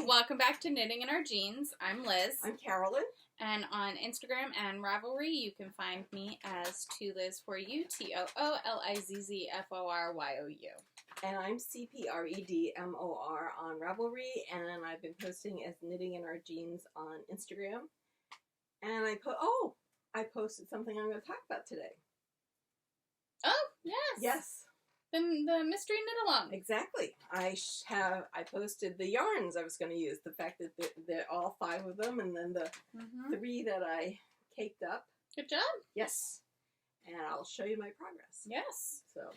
welcome back to Knitting in Our Jeans. I'm Liz. I'm Carolyn. And on Instagram and Ravelry, you can find me as Toolizzforyou, Toolizzforyou. And I'm cpredmor on Ravelry, and I've been posting as Knitting in Our Jeans on Instagram. And I posted something I'm going to talk about today. Oh, yes. Yes. The mystery knit along. Exactly. I posted the yarns I was going to use. The fact that they're all 5 of them, and then the 3 that I caked up. Good job. Yes. And I'll show you my progress. Yes. So.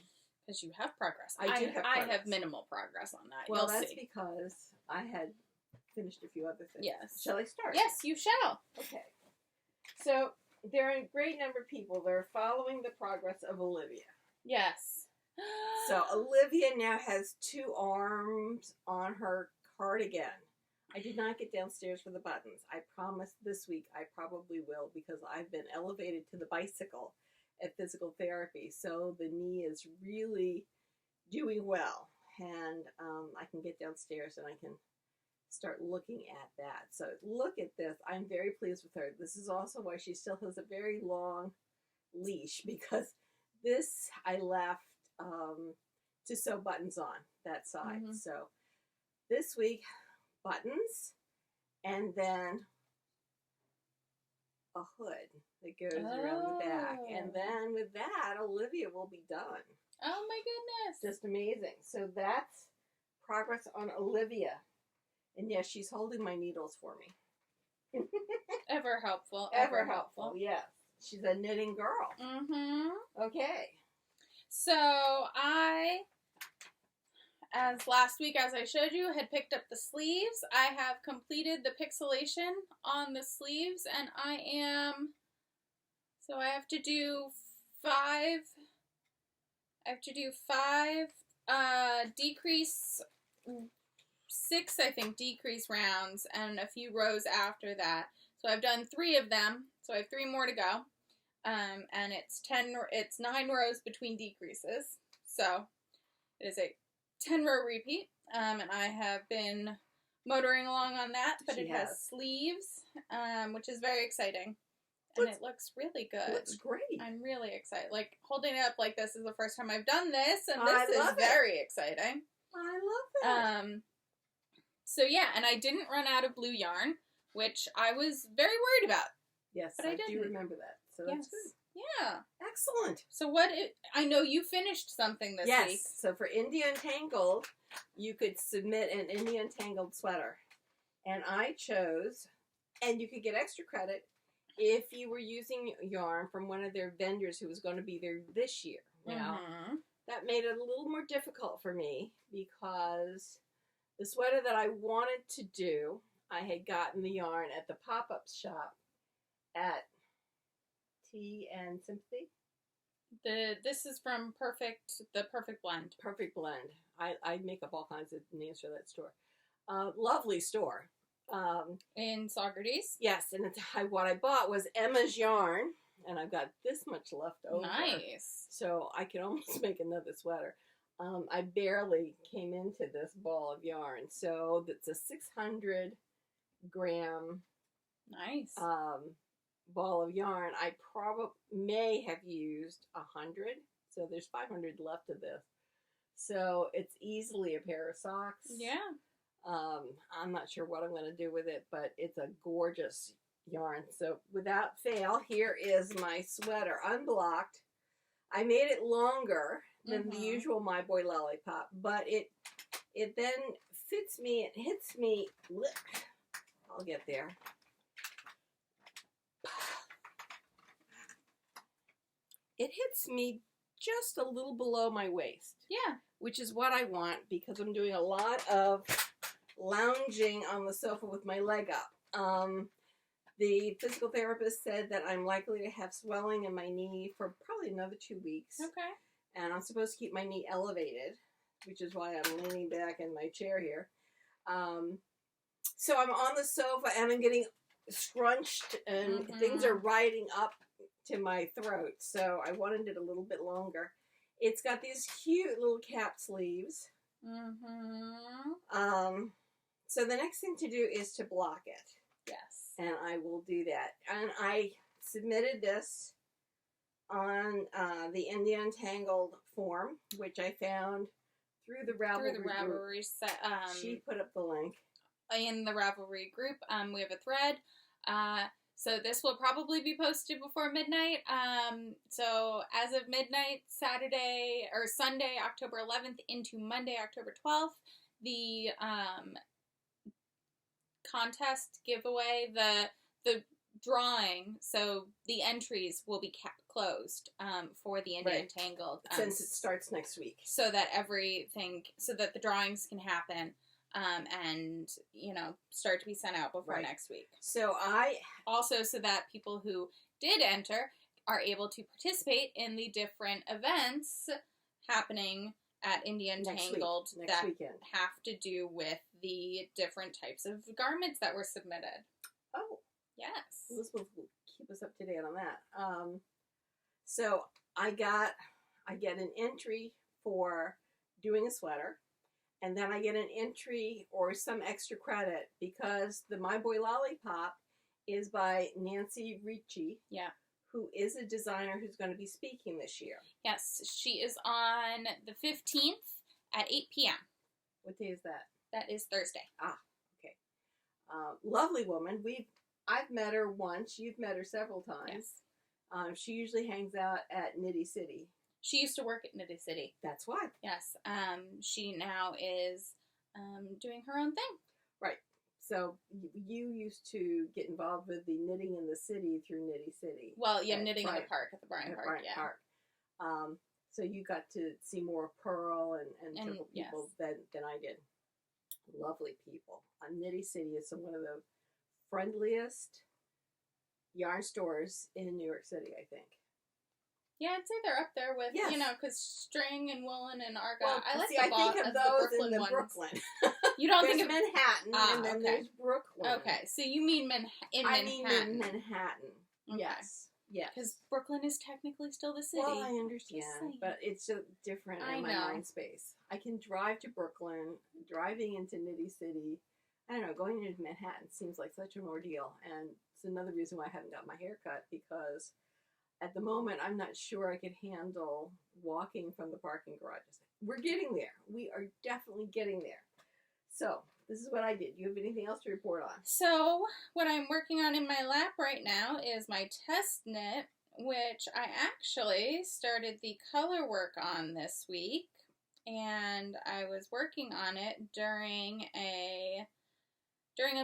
Because you have progress. I do have progress. I have minimal progress on that. Well, that's because I had finished a few other things. Yes. Shall I start? Yes, you shall. Okay. So, there are a great number of people that are following the progress of Olivia. Yes. So, Olivia now has 2 arms on her cardigan. I did not get downstairs for the buttons. I promised this week I probably will, because I've been elevated to the bicycle at physical therapy. So, the knee is really doing well. And I can get downstairs and I can start looking at that. So, look at this. I'm very pleased with her. This is also why she still has a very long leash, because this I left to sew buttons on that side. So this week, buttons, and then a hood that goes around the back. And then with that, Olivia will be done. Oh my goodness. Just amazing. So that's progress on Olivia. And yes, she's holding my needles for me. Ever helpful. Ever helpful, yes. She's a knitting girl. Okay. So as last week, as I showed you, had picked up the sleeves. I have completed the pixelation on the sleeves, and I have to do 5 decrease, 6, I think, decrease rounds, and a few rows after that. So I've done 3 of them, so I have 3 more to go. And it's 9 rows between decreases. So it is a 10-row repeat. And I have been motoring along on that, but it has sleeves, which is very exciting. And it looks really good. It looks great. I'm really excited. Like, holding it up like this is the first time I've done this, and this is very exciting. I love that. So yeah, and I didn't run out of blue yarn, which I was very worried about. Yes, but I do remember that. So that's good. Yeah. Excellent. So I know you finished something this week. Yes. So for Indie Untangled, you could submit an Indie Untangled sweater. And I chose, and you could get extra credit if you were using yarn from one of their vendors who was going to be there this year. Now, that made it a little more difficult for me, because the sweater that I wanted to do, I had gotten the yarn at the pop-up shop at Tea and Sympathy. This is from the Perfect Blend. Perfect Blend. I make up all kinds of names for that store. Lovely store. In Saugerties. Yes, and what I bought was Emma's yarn, and I've got this much left over. Nice. So I could almost make another sweater. I barely came into this ball of yarn, so that's a 600-gram nice ball of yarn. I probably may have used 100, so there's 500 left of this. So it's easily a pair of socks. Yeah. I'm not sure what I'm going to do with it, but it's a gorgeous yarn. So without fail, here is my sweater, unblocked. I made it longer than the usual My Boy Lollipop, but it then fits me, it hits me, I'll get there. It hits me just a little below my waist. Yeah. Which is what I want, because I'm doing a lot of lounging on the sofa with my leg up. The physical therapist said that I'm likely to have swelling in my knee for probably another 2 weeks. Okay. And I'm supposed to keep my knee elevated, which is why I'm leaning back in my chair here. So I'm on the sofa and I'm getting scrunched and things are riding up to my throat. So I wanted it a little bit longer. It's got these cute little cap sleeves. So the next thing to do is to block it. Yes. And I will do that. And I submitted this on the Untangled form, which I found through the Ravelry group. She put up the link. In the Ravelry group, we have a thread. So this will probably be posted before midnight. So as of midnight, Saturday or Sunday, October 11th into Monday, October 12th, the contest giveaway, the drawing, so the entries will be closed for the Indie Untangled. Since it starts next week. So that so that the drawings can happen. And, you know, start to be sent out before next week. So so that people who did enter are able to participate in the different events happening at Indie Untangled next weekend. Have to do with the different types of garments that were submitted. Oh. Yes. Elizabeth will keep us up to date on that. So I get an entry for doing a sweater. And then I get an entry or some extra credit because the My Boy Lollipop is by Nancy Ricci. Yeah. Who is a designer who's going to be speaking this year. Yes, she is on the 15th at 8 p.m. What day is that? That is Thursday. Ah, okay. Lovely woman. I've met her once. You've met her several times. Yes. She usually hangs out at Nitty City. She used to work at Nitty City. That's why. Yes. She now is doing her own thing. Right. So you used to get involved with the Knitting in the City through Nitty City. Well, yeah, Knitting in the Park at the Bryant Park. Yeah. Park. So you got to see more Pearl and several people than I did. Lovely people. Nitty City is one of the friendliest yarn stores in New York City, I think. Yeah, I'd say they're up there with, you know, because string and woolen and argot. Well, I think of those in the Brooklyn. You don't think of Manhattan, and then there's Brooklyn. Okay, so you mean Manhattan. I mean in Manhattan. Okay. Yes. Yes. Because Brooklyn is technically still the city. Well, I understand, but it's so different in my mind space. I can drive to Brooklyn, driving into Nitty City. I don't know, going into Manhattan seems like such an ordeal, and it's another reason why I haven't got my hair cut, because at the moment, I'm not sure I could handle walking from the parking garages. We're getting there. We are definitely getting there. So, this is what I did. You have anything else to report on? So, what I'm working on in my lap right now is my test knit, which I actually started the color work on this week. And I was working on it during a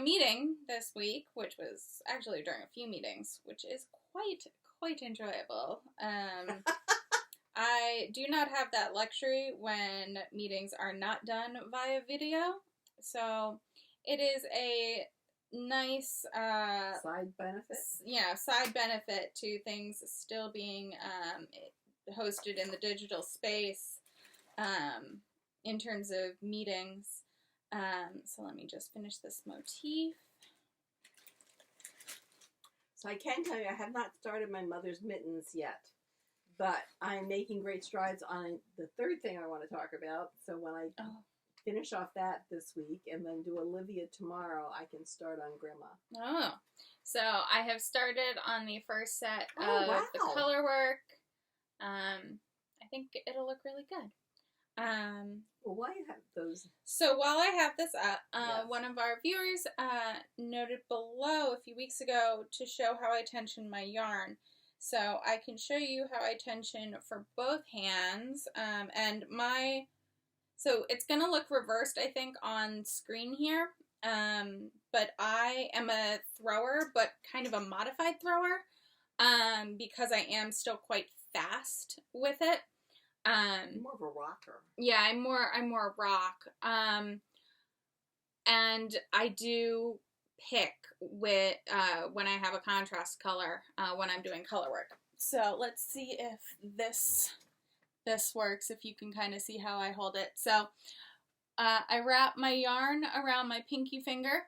meeting this week, which was actually during a few meetings, which is quite enjoyable. I do not have that luxury when meetings are not done via video, so it is a nice side benefit. Yeah, side benefit to things still being hosted in the digital space in terms of meetings. So let me just finish this motif. So I can tell you I have not started my mother's mittens yet, but I'm making great strides on the third thing I want to talk about. So when I finish off that this week and then do Olivia tomorrow, I can start on Grandma. Oh, so I have started on the first set of the color work. I think it'll look really good. Well, why you have those? So while I have this up, one of our viewers noted below a few weeks ago to show how I tension my yarn. So I can show you how I tension for both hands. So it's going to look reversed, I think, on screen here. But I am a thrower, but kind of a modified thrower, because I am still quite fast with it. More of a rocker. Yeah, I'm more rock. And I do pick with when I have a contrast color when I'm doing color work. So let's see if this works, if you can kind of see how I hold it. So I wrap my yarn around my pinky finger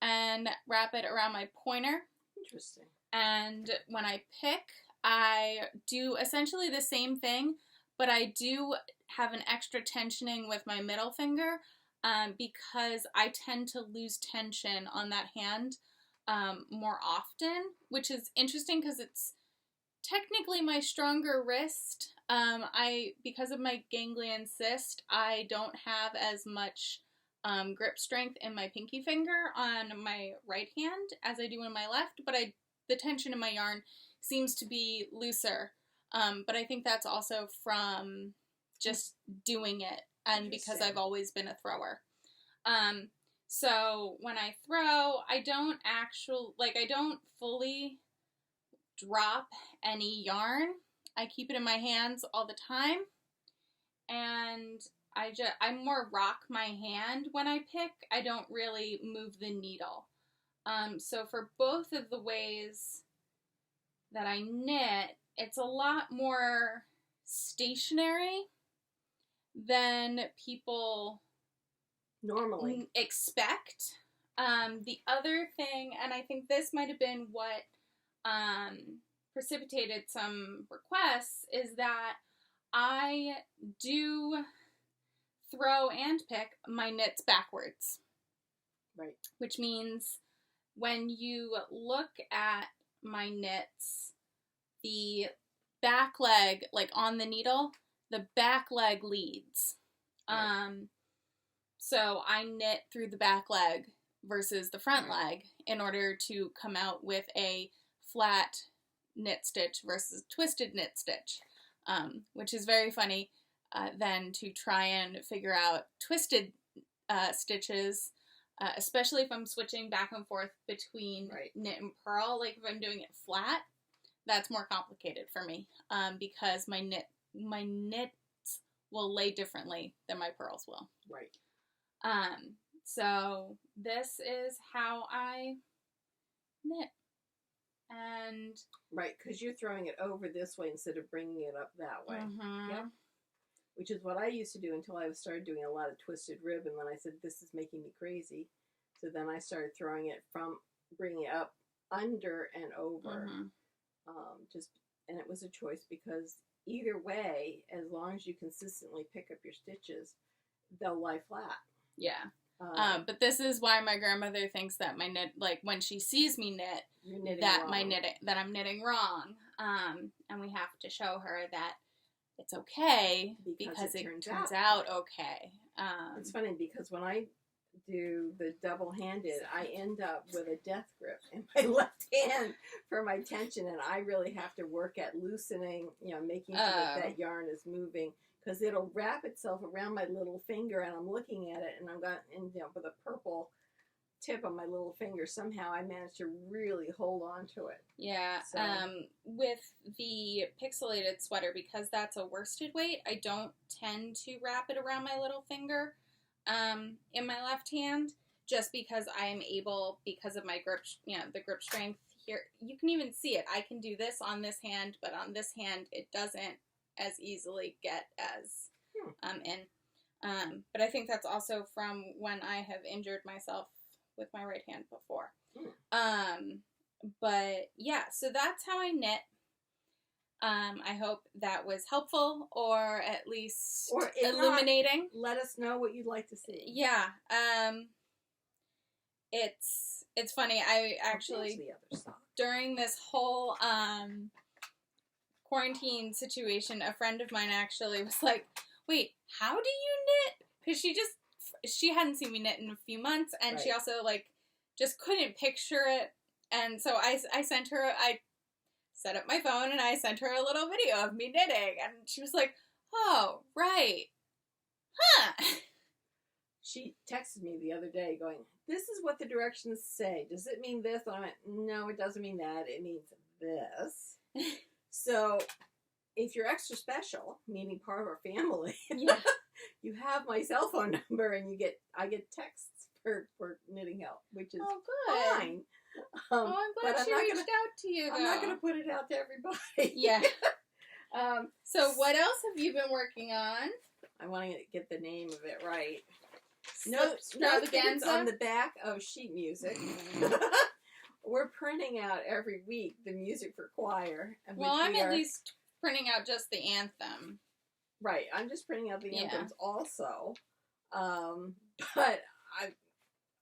and wrap it around my pointer. Interesting. And when I pick, I do essentially the same thing, but I do have an extra tensioning with my middle finger because I tend to lose tension on that hand more often, which is interesting because it's technically my stronger wrist. Because of my ganglion cyst, I don't have as much grip strength in my pinky finger on my right hand as I do in my left, but the tension in my yarn seems to be looser. But I think that's also from just doing it, and because I've always been a thrower. So when I throw, I don't fully drop any yarn. I keep it in my hands all the time, and I more rock my hand when I pick. I don't really move the needle. So for both of the ways that I knit, it's a lot more stationary than people normally expect. The other thing, and I think this might have been what precipitated some requests, is that I do throw and pick my knits backwards. Right. Which means when you look at my knits, the back leg, like on the needle, the back leg leads. Right. So I knit through the back leg versus the front leg in order to come out with a flat knit stitch versus twisted knit stitch, which is very funny then to try and figure out twisted stitches, especially if I'm switching back and forth between knit and purl. Like if I'm doing it flat, that's more complicated for me because my knits will lay differently than my purls will. Right. So this is how I knit. And right, because you're throwing it over this way instead of bringing it up that way. Mm-hmm. Yep. Which is what I used to do until I started doing a lot of twisted rib, and then I said, this is making me crazy. So then I started throwing it from, bringing it up under and over. Mm-hmm. And it was a choice because either way, as long as you consistently pick up your stitches, they'll lie flat. Yeah. But this is why my grandmother thinks that my knit, like when she sees me knit, that I'm knitting wrong. And we have to show her that it's okay because it turns out okay. It's funny because when I do the double-handed, I end up with a death grip in my left hand for my tension, and I really have to work at loosening, making sure that yarn is moving, because it'll wrap itself around my little finger, and I'm looking at it, and I'm got, with a purple tip on my little finger, somehow I managed to really hold on to it. Yeah. So. With the Pixelated sweater, because that's a worsted weight, I don't tend to wrap it around my little finger in my left hand, just because I am able, because of my grip, the grip strength here. You can even see it. I can do this on this hand, but on this hand, it doesn't as easily get as in. But I think that's also from when I have injured myself with my right hand before. But yeah, so that's how I knit. I hope that was helpful, or at least illuminating. Let us know what you'd like to see. Yeah. It's funny. I actually, during this whole quarantine situation, a friend of mine actually was like, wait, how do you knit? Because she hadn't seen me knit in a few months, and she also just couldn't picture it. And so I sent her, I set up my phone and I sent her a little video of me knitting, and she was like, oh, right. Huh. She texted me the other day going, this is what the directions say. Does it mean this? And I went, no, it doesn't mean that. It means this. So if you're extra special, meaning part of our family, you have my cell phone number, and I get texts for knitting help, which is fine. I'm glad she reached out to you, though. I'm not going to put it out to everybody. Yeah. So what else have you been working on? I want to get the name of it right. No things on the back of sheet music. We're printing out every week the music for choir. Well, I'm at least printing out just the anthem. Right. I'm just printing out the anthems also. but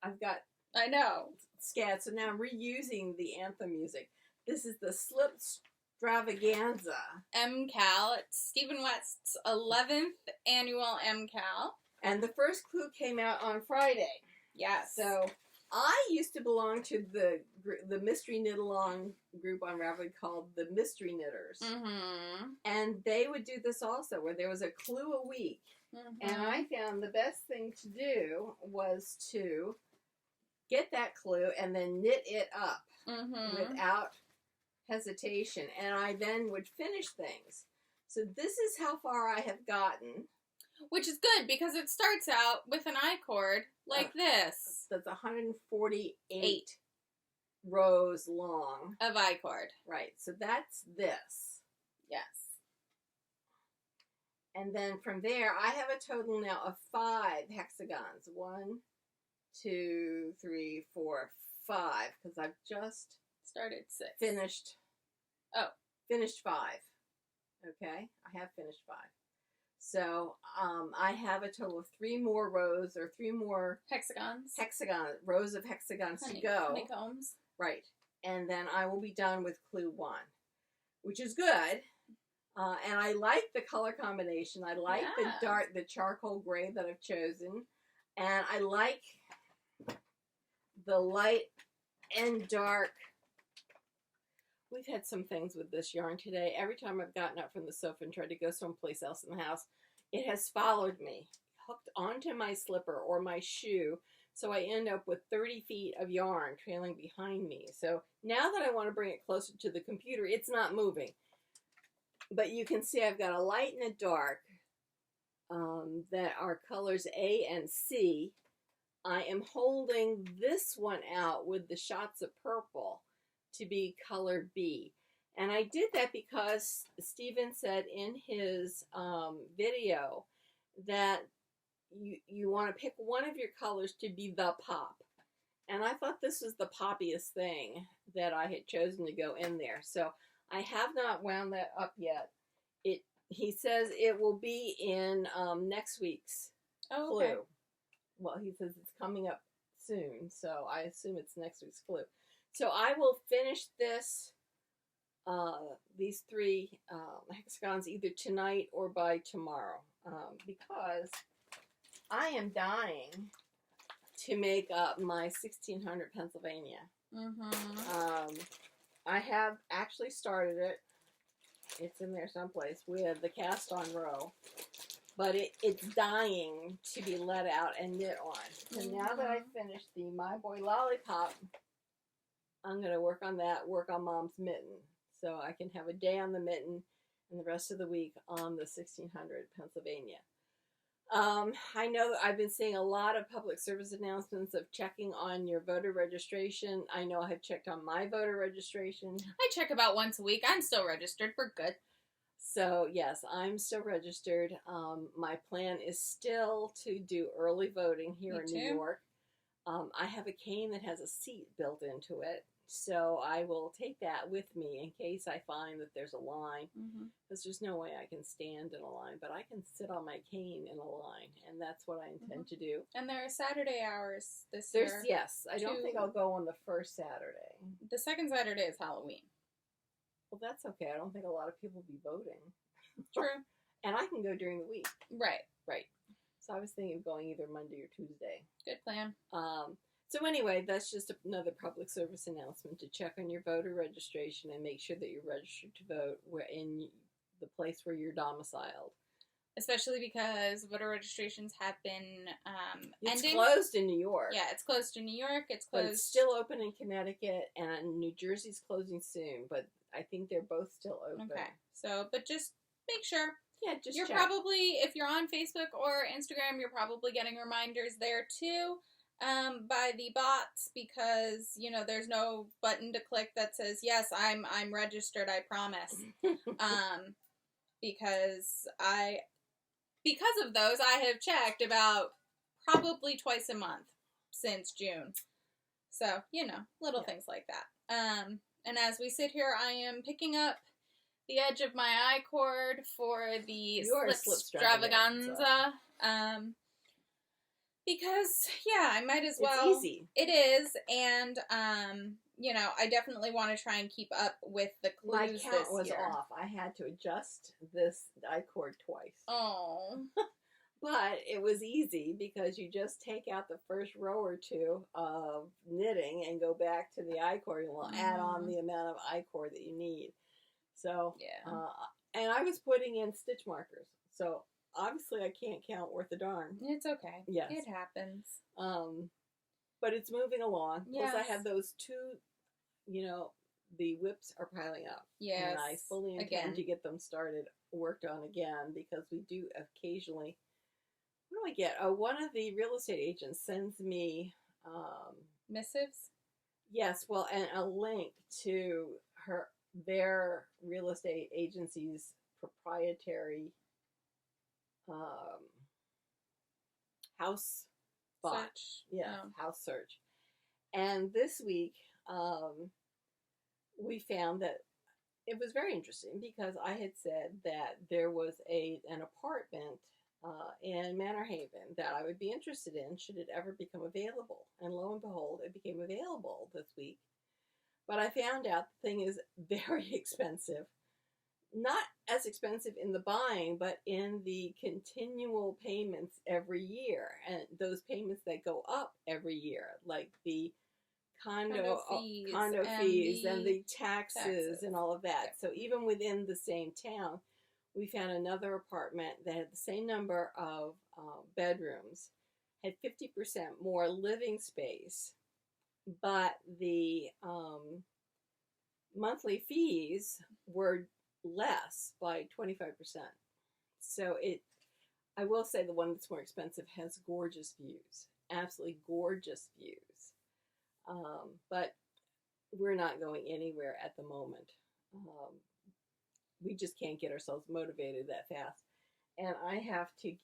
I've got I know. scats, so now I'm reusing the anthem music. This is the Slip Extravaganza. MKAL. It's Stephen West's 11th annual MKAL. And the first clue came out on Friday. Yes. So I used to belong to the mystery knit along group on Ravelry called the Mystery Knitters. Mm-hmm. And they would do this also, where there was a clue a week. Mm-hmm. And I found the best thing to do was to get that clue and then knit it up without hesitation. And I then would finish things. So this is how far I have gotten. Which is good because it starts out with an I-cord like this. That's 148 rows long. Of I-cord. Right. So that's this. Yes. And then from there, I have a total now of 5 hexagons. 1, 2, 3, 4, 5. Because I've just started 6. Finished. Oh. Finished 5. Okay. I have finished 5. So I have a total of 3 more rows or 3 more rows of hexagons to go. Honeycombs. Right. And then I will be done with clue 1, which is good. And I like the color combination. I like the charcoal gray that I've chosen. And I like the light and dark. We've had some things with this yarn today. Every time I've gotten up from the sofa and tried to go someplace else in the house, it has followed me, hooked onto my slipper or my shoe. So I end up with 30 feet of yarn trailing behind me. So now that I want to bring it closer to the computer, it's not moving. But you can see I've got a light and a dark that are colors A and C. I am holding this one out with the shots of purple to be color B. And I did that because Stephen said in his video that you want to pick one of your colors to be the pop. And I thought this was the poppiest thing that I had chosen to go in there. So I have not wound that up yet. He says it will be in next week's clue. Okay. Well, he says it's coming up soon, so I assume it's next week's clue. So I will finish these 3 hexagons either tonight or by tomorrow because I am dying to make up my 1600 Pennsylvania. I have actually started it. It's in there someplace with the cast on row. But it's dying to be let out and knit on. So now that I've finished the My Boy Lollipop, I'm going to work on that, work on Mom's mitten. So I can have a day on the mitten and the rest of the week on the 1600 Pennsylvania. I know I've been seeing a lot of public service announcements of checking on your voter registration. I know I have checked on my voter registration. I check about once a week. I'm still registered. We're good. So, yes, I'm still registered. My plan is still to do early voting here in New York. I have a cane that has a seat built into it. So I will take that with me in case I find that there's a line. Because there's no way I can stand in a line. But I can sit on my cane in a line. And that's what I intend to do. And there are Saturday hours this year. Yes. I don't think I'll go on the first Saturday. The second Saturday is Halloween. Well, that's okay. I don't think a lot of people will be voting. True. And I can go during the week. Right. So I was thinking of going either Monday or Tuesday. Good plan. So anyway, that's just another public service announcement to check on your voter registration and make sure that you're registered to vote in the place where you're domiciled. Especially because voter registrations have been It's ending. closed in New York. Yeah, it's closed in New York. It's closed. But it's still open in Connecticut, and New Jersey's closing soon. But I think they're both still open. Okay. So, but just make sure. Yeah, just you're check. probably, if you're on Facebook or Instagram, you're probably getting reminders there too by the bots because, you know, there's no button to click that says, yes, I'm registered, I promise. Because of those, I have checked about probably twice a month since June. So, you know, little things like that. And as we sit here, I am picking up the edge of my I-cord for the Slip Extravaganza. Because, yeah, I might as well. It's easy. It is, and, you know, I definitely want to try and keep up with the clues My this count was year. off. I had to adjust this I-cord twice. Oh. But it was easy because you just take out the first row or two of knitting and go back to the I-cord and we'll add on the amount of I-cord that you need. So, Yeah. And I was putting in stitch markers. So obviously I can't count worth a darn. It's okay. Yes. It happens. But it's moving along. Yes. Plus I have those two, you know, the whips are piling up. Yes. And I fully intend to get them started, worked on again, because we do occasionally. What do I get? Oh, one of the real estate agents sends me missives. Yes, well, and a link to their real estate agency's proprietary house search. Yeah, house search. And this week, we found that it was very interesting because I had said that there was an apartment in Manor Haven that I would be interested in should it ever become available. And lo and behold, it became available this week. But I found out the thing is very expensive. Not as expensive in the buying, but in the continual payments every year. And those payments that go up every year, like the condo fees and the taxes and all of that. Yeah. So even within the same town, we found another apartment that had the same number of bedrooms, had 50% more living space, but the monthly fees were less by 25%. So I will say the one that's more expensive has gorgeous views, absolutely gorgeous views. But we're not going anywhere at the moment. We just can't get ourselves motivated that fast. And I have to,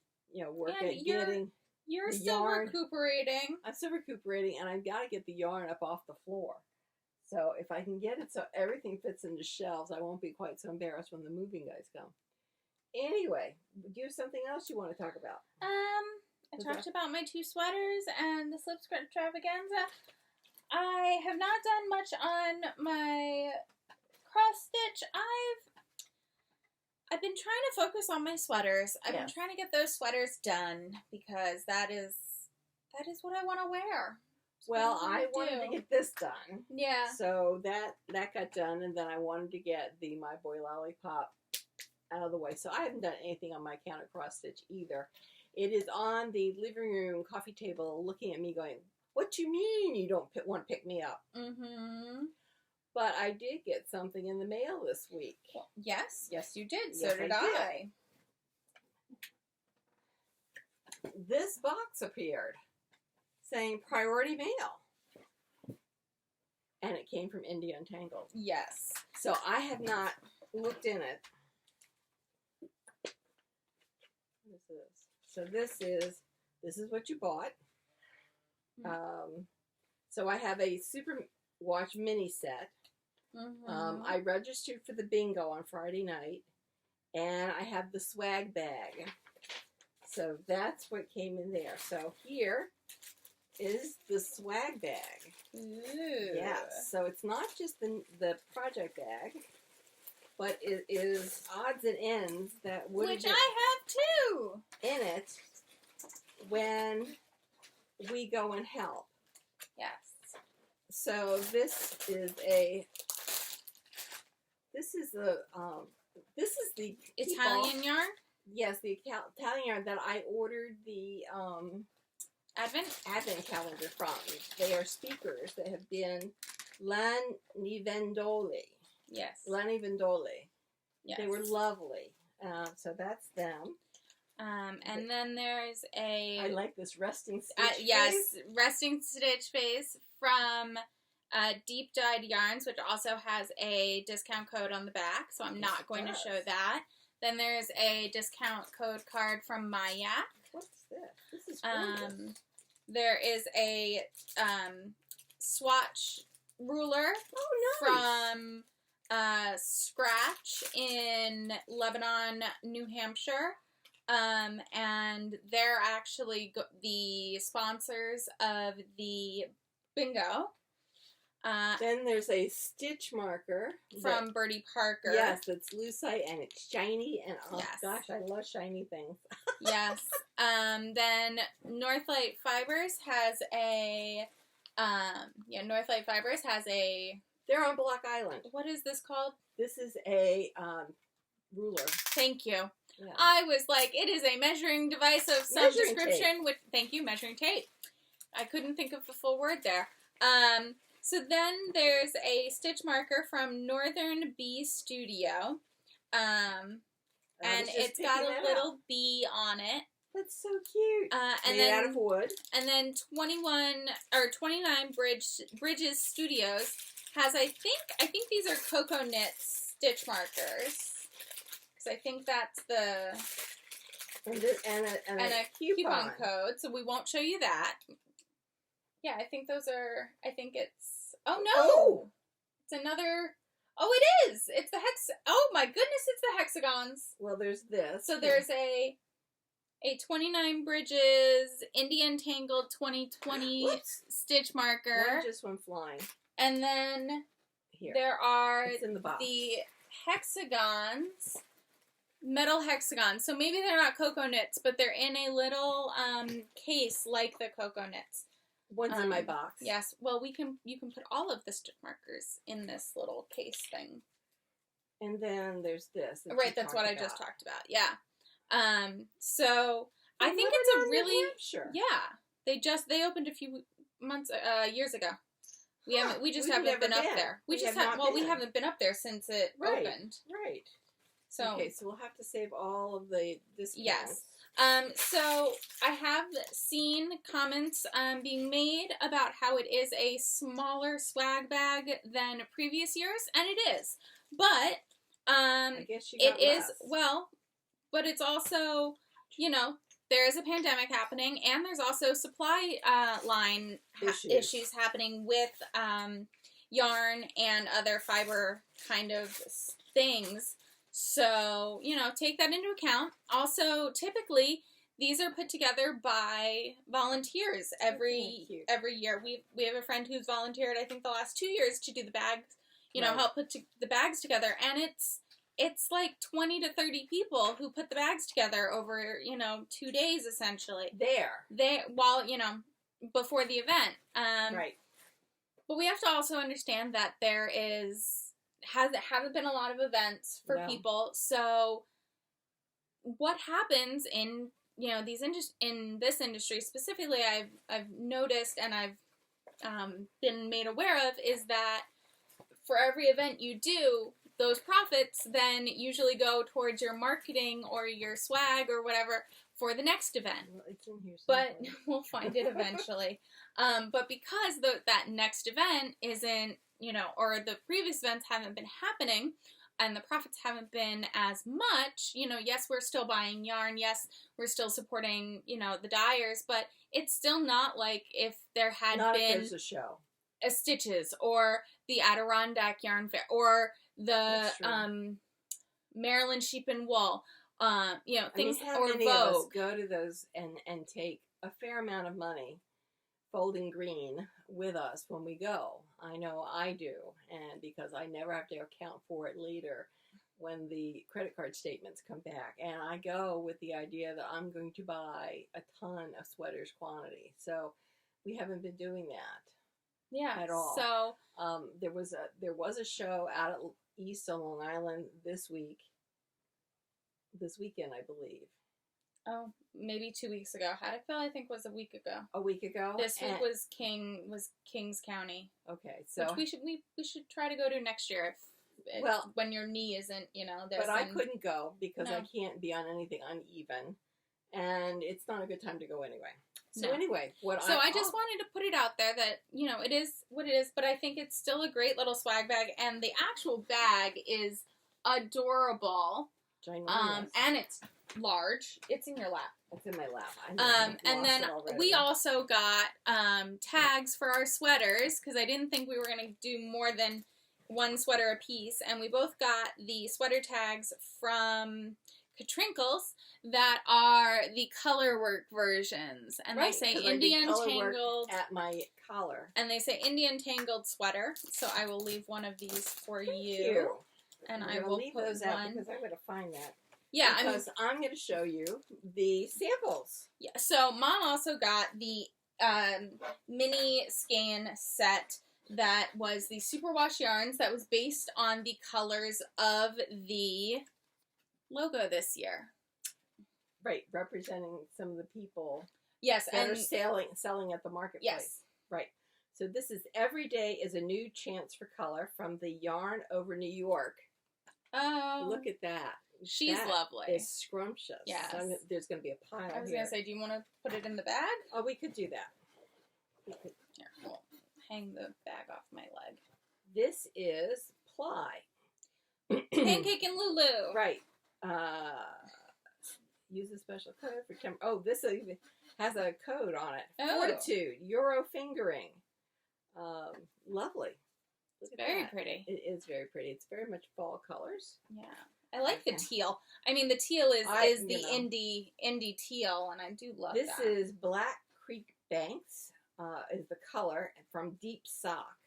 work at getting You're still yarn. Recuperating. I'm still recuperating, and I've got to get the yarn up off the floor. So if I can get it so everything fits into shelves, I won't be quite so embarrassed when the moving guys come. Anyway, do you have something else you want to talk about? I talked about my 2 sweaters and the slip skirt extravaganza. I have not done much on my cross stitch. I've been trying to focus on my sweaters. I've been trying to get those sweaters done because that is what I want to wear. Well, I wanted to get this done. Yeah. So that got done, and then I wanted to get the My Boy Lollipop out of the way. So I haven't done anything on my counter cross stitch either. It is on the living room coffee table looking at me going, "What do you mean you don't want to pick me up?" Mm-hmm. But I did get something in the mail this week. Well, yes, you did. Yes, so did I. This box appeared saying priority mail. And it came from India Untangled. Yes. So I have not looked in it. What is this? So this is what you bought. So I have a Super Watch mini set. Mm-hmm. I registered for the bingo on Friday night, and I have the swag bag. So that's what came in there. So here is the swag bag. Ooh. Yes. So it's not just the project bag, but it is odds and ends that would which I have too in it when we go and help. Yes. So this is the Italian yarn? Yes, the Italian yarn that I ordered the Advent calendar from. They are speakers that have been Lanivendole. Yes. Lanivendole. Yes. They were lovely. So that's them. And then there's I like this resting stitch face. Yes, resting stitch face from Deep Dyed Yarns, which also has a discount code on the back, so I'm not going to show that. Then there's a discount code card from Mayak. What's this? This is gorgeous. There is a swatch ruler from Scratch in Lebanon, New Hampshire. And they're actually the sponsors of the bingo. Then there's a stitch marker from Bertie Parker. Yes, it's lucite and it's shiny, and oh yes. gosh, I love shiny things. Yes. Then Northlight Fibers has a Northlight Fibers has a. They're on Block Island. What is this called? This is a ruler. Thank you. Yeah. I was like, it is a measuring device of some description. With thank you, measuring tape. I couldn't think of the full word there. So then there's a stitch marker from Northern Bee Studio. And it's got a little bee on it. That's so cute. And made then, out of wood. And then 29 Bridges Studios has, I think these are Cocoa Knit stitch markers. Because I think that's the... And a coupon code, so we won't show you that. Yeah, I think those are, it's, oh no! Oh! It's another, oh it is! It's the oh my goodness, it's the hexagons. Well, there's this. So there's a 29 Bridges Indie Untangled 2020 Whoops. stitch marker. One just went flying. And then here. There are it's in the box. The hexagons, metal hexagons. So maybe they're not Cocoa Knits, but they're in a little case like the Cocoa Knits. One's in my box. Yes. Well, you can put all of the stitch markers in this little case thing. And then there's this. Right, that's what I just talked about. Yeah. So I think it's a really they opened a few months years ago. We just haven't been up there. We haven't been up there since it opened. Right. So okay, so we'll have to save all of the discounts. Yes. So I have seen comments being made about how it is a smaller swag bag than previous years, and it is. But I guess you got less. But it's also, there is a pandemic happening, and there's also supply line issues happening with yarn and other fiber kind of things. So, take that into account. Also, typically, these are put together by volunteers every year. We have a friend who's volunteered, I think, the last 2 years to do the bags, help put the bags together. And it's like 20 to 30 people who put the bags together over, 2 days, essentially. Before the event. Right. But we have to also understand that there haven't been a lot of events for people. So what happens in in this industry specifically, I've noticed and I've been made aware of, is that for every event you do, those profits then usually go towards your marketing or your swag or whatever for the next event. Well, it's in here but we'll find it eventually. But because that next event isn't, or the previous events haven't been happening and the profits haven't been as much, yes, we're still buying yarn. Yes, we're still supporting, the dyers, but it's still not like if there had been if there's a show. A Stitches or the Adirondack Yarn Fair or the Maryland Sheep and Wool, things, or many Vogue. Of us go to those and take a fair amount of money, folding green, with us when we go. I know I do, and because I never have to account for it later when the credit card statements come back. And I go with the idea that I'm going to buy a ton of sweaters quantity. So we haven't been doing that. Yeah, at all. So there was a show out at East on Long Island this weekend, I believe. Oh, maybe 2 weeks ago. Haddockville, I think, was a week ago. A week ago. This week was Kings County. Okay, so which we should try to go to next year. When your knee isn't, But I couldn't go because I can't be on anything uneven, and it's not a good time to go anyway. So anyway, I just wanted to put it out there that, it is what it is, but I think it's still a great little swag bag, and the actual bag is adorable. Ginormous. And it's large. It's in your lap. It's in my lap. And then we also got tags for our sweaters, because I didn't think we were going to do more than one sweater a piece, and we both got the sweater tags from Katrinkles that are the color work versions, and Right, they say 'cause I did Indian color work Tangled at my collar. and they say Indian Tangled sweater. So I will leave one of these for Thank you. you. And I'm I gonna will leave put those out one. because I'm going to find that. Yeah, because I'm going to show you the samples. Yeah, so Mom also got the mini skein set that was the superwash yarns that was based on the colors of the logo this year. Right, representing some of the people Yes, that and are selling at the marketplace. yes. Right. So this is Every Day is a New Chance for Color from the Yarn Over New York. Oh, Look at that. She's that lovely. It's scrumptious. Yes. So there's going to be a pile I was here. going to say, do you want to put it in the bag? Oh, we could do that. Here, we'll hang the bag off my leg. This is Ply. Pancake and Lulu. Right. Use a special code for Oh, this even has a code on it. Oh. Fortitude. Euro fingering. Lovely. Look at Very that. pretty. It is very pretty. It's very much fall colors. Yeah. I like the teal. I mean, the teal is the indie teal, and I do love this that. This is Black Creek Banks, is the color from Deep Sock.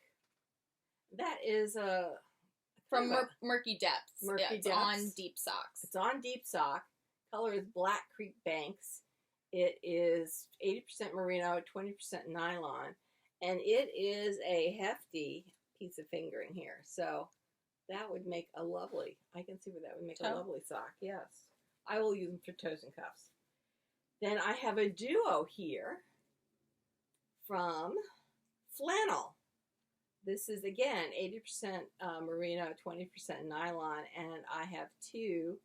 That is from Murky Depths. Murky It's Depths. on Deep Socks. It's on Deep Sock. Color is Black Creek Banks. It is 80% merino, 20% nylon, and it is a hefty piece of fingering here. So that would make a lovely, I can see where that would make a lovely sock, yes. I will use them for toes and cuffs. Then I have a duo here from Flannel. This is, again, 80% merino, 20% nylon, and I have two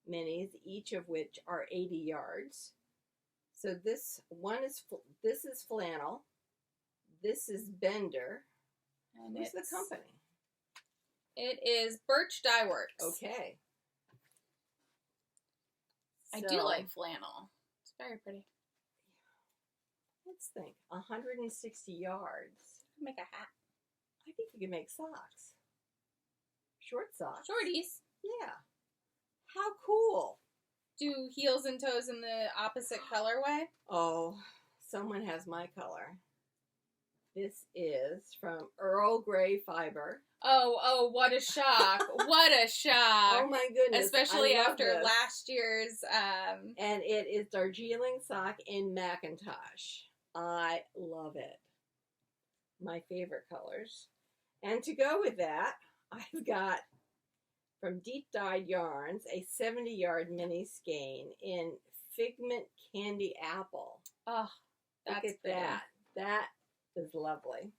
minis, each of which are 80 yards. So this is Flannel. This is Bender. And who's the company? It is Birch Dye Works. Okay. I do like flannel. It's very pretty. Let's think. 160 yards. Make a hat. I think you can make socks. Short socks. Shorties. Yeah. How cool. Do heels and toes in the opposite colorway? Oh, someone has my color. This is from Earl Grey Fiber. Oh, what a shock. What a shock. Oh my goodness. Especially after last year's and it is Darjeeling sock in Macintosh. I love it. My favorite colors. And to go with that, I've got from Deep Dyed Yarns a 70-yard mini skein in Figment Candy Apple. Oh, that's Look at pretty. that. That is lovely.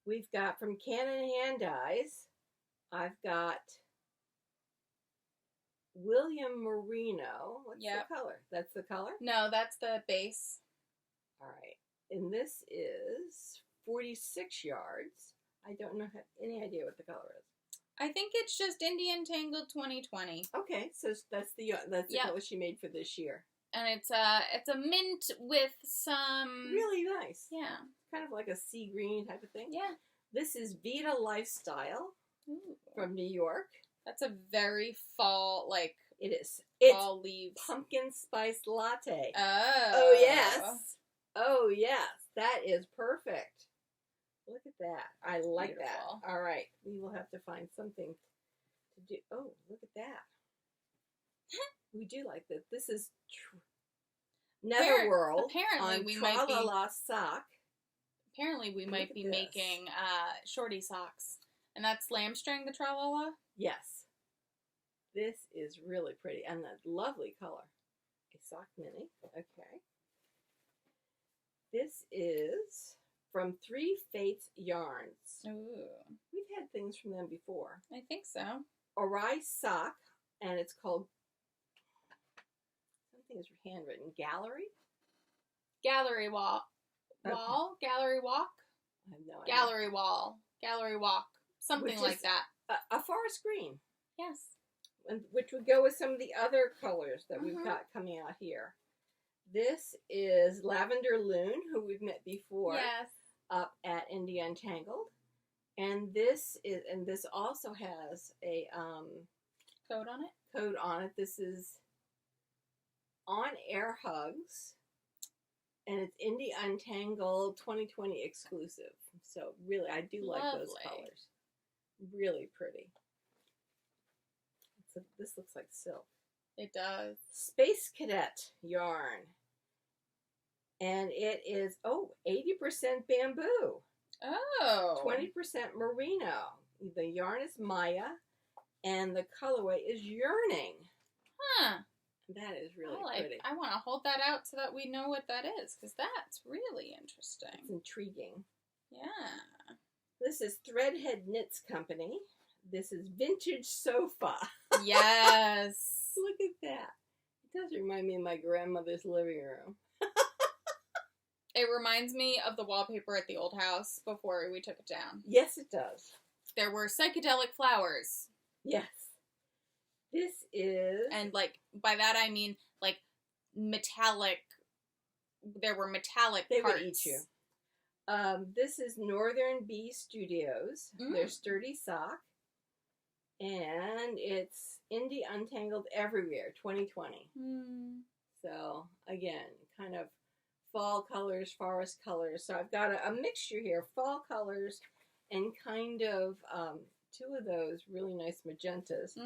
We've got from Canon Hand Dyes, I've got William Merino. What's the color? That's the color? No, that's the base. All right. And this is 46 yards. I don't have any idea what the color is. I think it's just Indian Tangled 2020. Okay, so that's the color she made for this year. And it's a mint with some really nice. Yeah. Kind of like a sea green type of thing. Yeah. This is Vita Lifestyle from New York. That's a very fall, like it is. Fall leaves. Pumpkin spice latte. Oh. Oh yes. Oh yes. That is perfect. Look at that. I like that. All right. We will have to find something to do. Oh, look at that. We do like this. This is Netherworld. Apparently, we might be sock. Apparently, we might be making shorty socks, and that's lamstring the tralala. Yes, this is really pretty and a lovely color. A sock mini. Okay. This is from Three Fates Yarns. Ooh. We've had things from them before. I think so. Arai sock, and it's called something is handwritten. Gallery walk. Gallery walk. I have no idea. Gallery walk, something like that. A forest green. Yes. And which would go with some of the other colors that we've got coming out here. This is Lavender Loon, who we've met before. Yes. Up at India Untangled. And this also has a code on it. Code on it. This is On Air Hugs, and it's Indie Untangled 2020 exclusive. So really, I do like those colors. Really pretty. This looks like silk. It does. Space Cadet yarn. And it is, 80% bamboo. Oh. 20% merino. The yarn is Maya, and the colorway is Yearning. Huh. That is really pretty. I want to hold that out so that we know what that is, because that's really interesting. It's intriguing. Yeah. This is Threadhead Knits Company. This is Vintage Sofa. Yes. Look at that. It does remind me of my grandmother's living room. It reminds me of the wallpaper at the old house before we took it down. Yes, it does. There were psychedelic flowers. Yes. This is... And, like, by that I mean, like, metallic... There were metallic they parts. They would eat you. This is Northern Bee Studios. Their sturdy sock. And it's Indie Untangled Everywhere 2020. So, again, kind of fall colors, forest colors. So I've got a mixture here. Fall colors and kind of two of those really nice magentas.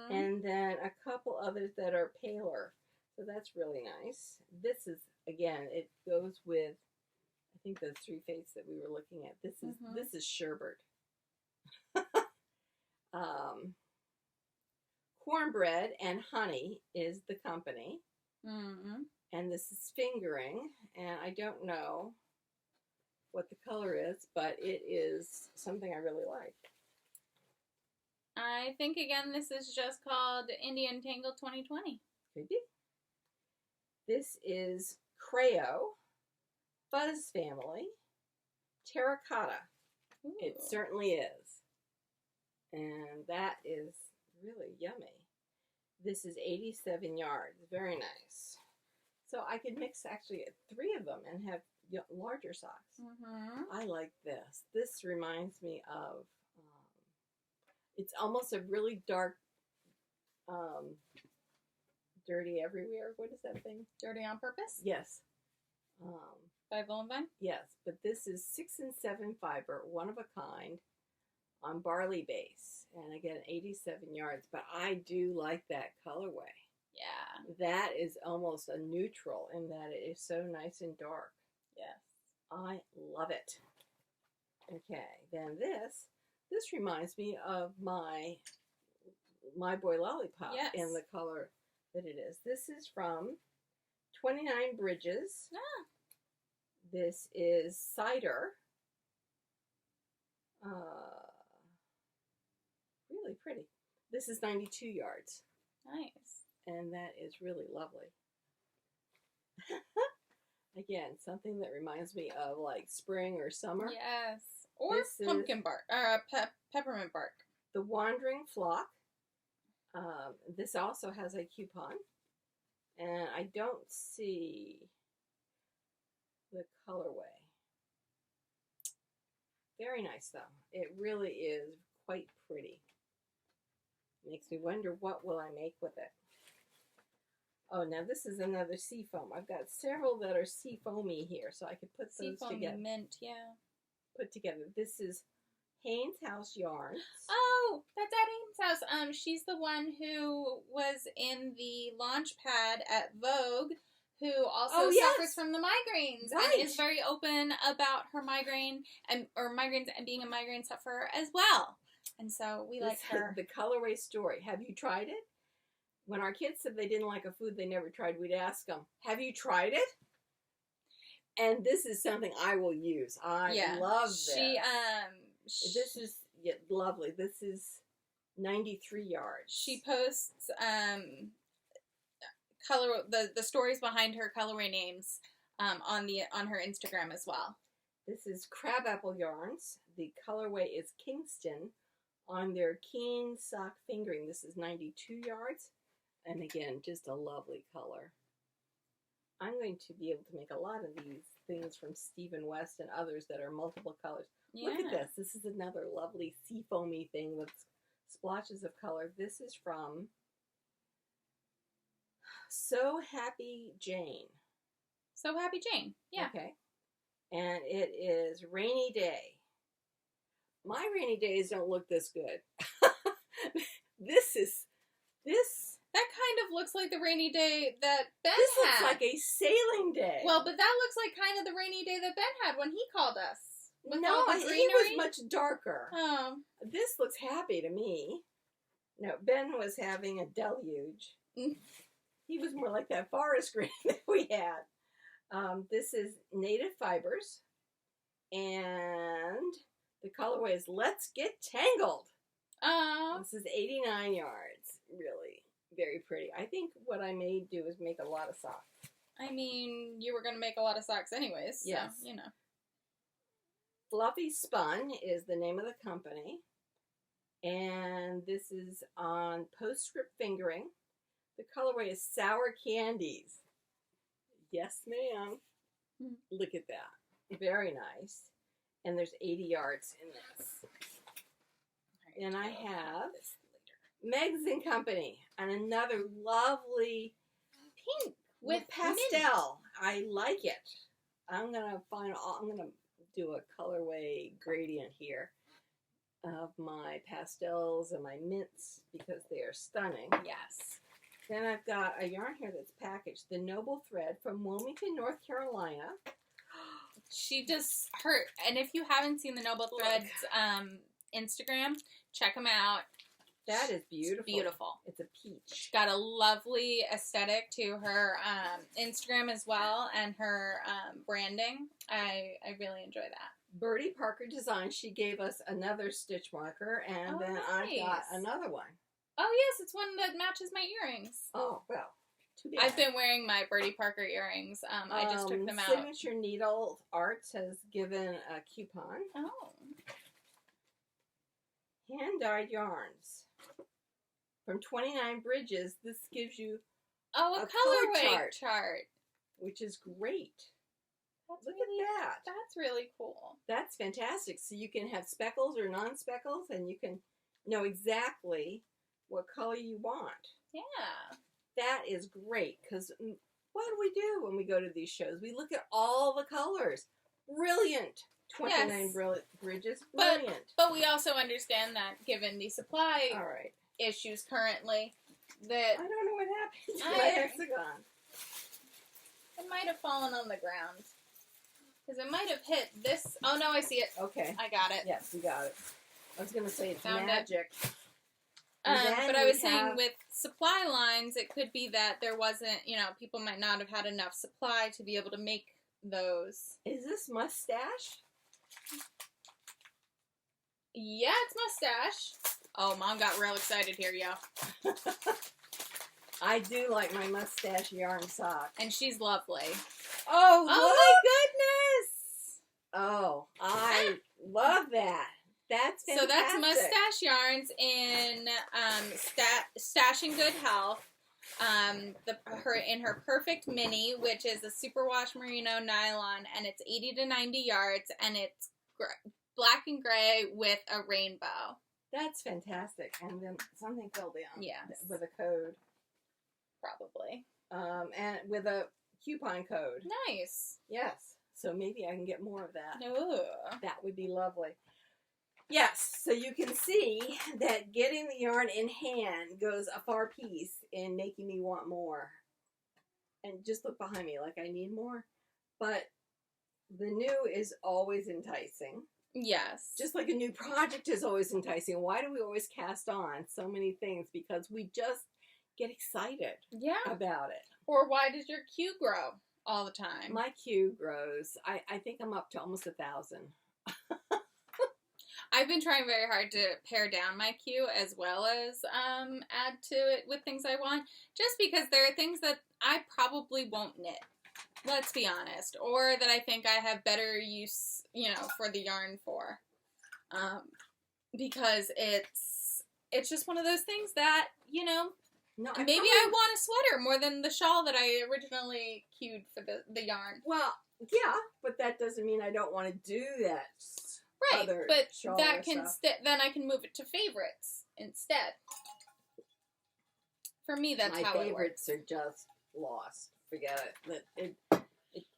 And then a couple others that are paler. So that's really nice. This is, again, it goes with, I think those three fates that we were looking at. This is Sherbert. Cornbread and Honey is the company. And this is Fingering. And I don't know what the color is, but it is something I really like. I think, again, this is just called Indie Untangled 2020. Could be. This is Creo, Fuzz Family, Terracotta. Ooh. It certainly is. And that is really yummy. This is 87 yards. Very nice. So I could mix actually 3 of them and have larger socks. I like this. This reminds me of, it's almost a really dark, Dirty Everywhere. What is that thing? Dirty on Purpose? Yes. By Beaumont? Yes, but this is 6 and 7 fiber, one of a kind, on barley base. And again, 87 yards. But I do like that colorway. Yeah. That is almost a neutral in that it is so nice and dark. Yes. I love it. Okay, then this reminds me of my boy Lollipop in the color that it is. This is from 29 Bridges. This is Cider. Really pretty. This is 92 yards. Nice. And that is really lovely. Again, something that reminds me of like spring or summer. Yes. Or this pumpkin bark. Peppermint bark. The Wandering Flock. This also has a coupon. And I don't see the colorway. Very nice though. It really is quite pretty. Makes me wonder what will I make with it. Oh, now this is another sea foam. I've got several that are sea foamy here, so I could put those together. Mint, yeah. Put together. This is Haynes House Yarns. Oh, that's at Haynes House. She's the one who was in the launch pad at Vogue, who also suffers from the migraines and is very open about her migraines and being a migraine sufferer as well. And so we like her. The colorway story. Have you tried it? When our kids said they didn't like a food they never tried, we'd ask them, have you tried it? And this is something I will use. I love this. This is lovely. This is 93 yards. She posts the stories behind her colorway names on her Instagram as well. This is Crabapple Yarns. The colorway is Kingston on their Keen Sock Fingering. This is 92 yards. And again, just a lovely color. I'm going to be able to make a lot of these things from Stephen West and others that are multiple colors. Yeah. Look at this. This is another lovely sea foamy thing with splotches of color. This is from So Happy Jane. So Happy Jane. Yeah. Okay. And it is Rainy Day. My rainy days don't look this good. This That kind of looks like the rainy day that Ben this had. looks like a sailing day. Well, but that looks like kind of the rainy day that Ben had when he called us. With all the it greenery. was much darker. Oh. This looks happy to me. No, Ben was having a deluge. He was more like that forest green that we had. This is native fibers, and the colorway is Let's Get Tangled. This is 89 yards. Really very pretty. I think what I may do is make a lot of socks. I mean, you were going to make a lot of socks anyways, so, yes. you know. Fluffy Spun is the name of the company, and this is on Postscript Fingering. The colorway is Sour Candies. Yes, ma'am. Look at that. Very nice. And there's 80 yards in this. And I have Meg's and Company and another lovely pink with pastel. I like it. I'm gonna do a colorway gradient here of my pastels and my mints because they are stunning. Yes. Then I've got a yarn here that's packaged, the Noble Thread from Wilmington, North Carolina. She just and if you haven't seen the Noble Threads Instagram, check them out. That is beautiful. It's beautiful. It's a peach. She's got a lovely aesthetic to her Instagram as well, and her branding. I really enjoy that. Birdie Parker Design. She gave us another stitch marker, and then nice. I got another one. Oh yes, it's one that matches my earrings. Oh well, too bad. I've been wearing my Birdie Parker earrings. I just took them out. Signature Needle Arts has given a coupon. Oh. Hand-dyed yarns from 29 Bridges. This gives you a color colorway chart, which is great. Look at that. That's really cool. That's fantastic. So you can have speckles or non-speckles, and you can know exactly what color you want. Yeah. That is great, because what do when we go to these shows? We look at all the colors. Brilliant. 29 Bridges. Brilliant. But we also understand that given the supply issues currently, that I don't know what happened to my hexagon. It might have fallen on the ground. Because it might have hit this. Oh, no, I see it. Okay. I got it. Yes, you got it. I was going to say it's Found magic. But I was saying with supply lines, it could be that there wasn't, people might not have had enough supply to be able to make those. Is this mustache? Yeah, it's mustache. Oh, Mom got real excited here, yo. I do like my mustache yarn sock. And she's lovely. Oh, my goodness! Oh, I love that. That's fantastic. So that's Mustache Yarns in Stash in Good Health. In her Perfect Mini, which is a superwash merino nylon, and it's 80 to 90 yards, and it's black and gray with a rainbow. That's fantastic. And then something fell down. Yes. With a code. Probably. And with a coupon code. Nice. Yes. So maybe I can get more of that. Ooh. That would be lovely. Yes, so you can see that getting the yarn in hand goes a far piece in making me want more. And just look behind me like I need more. But the new is always enticing. Yes. Just like a new project is always enticing. Why do we always cast on so many things? Because we just get excited about it. Or why does your queue grow all the time? My queue grows. I think I'm up to almost 1,000. I've been trying very hard to pare down my queue as well as add to it with things I want. Just because there are things that I probably won't knit. Let's be honest. Or that I think I have better use, for the yarn for. Because it's just one of those things that, No, maybe I want a sweater more than the shawl that I originally queued for the yarn. Well, yeah, but that doesn't mean I don't want to do that. Right, but that can then I can move it to favorites instead. For me, that's how it works. My favorites are just lost. Forget it.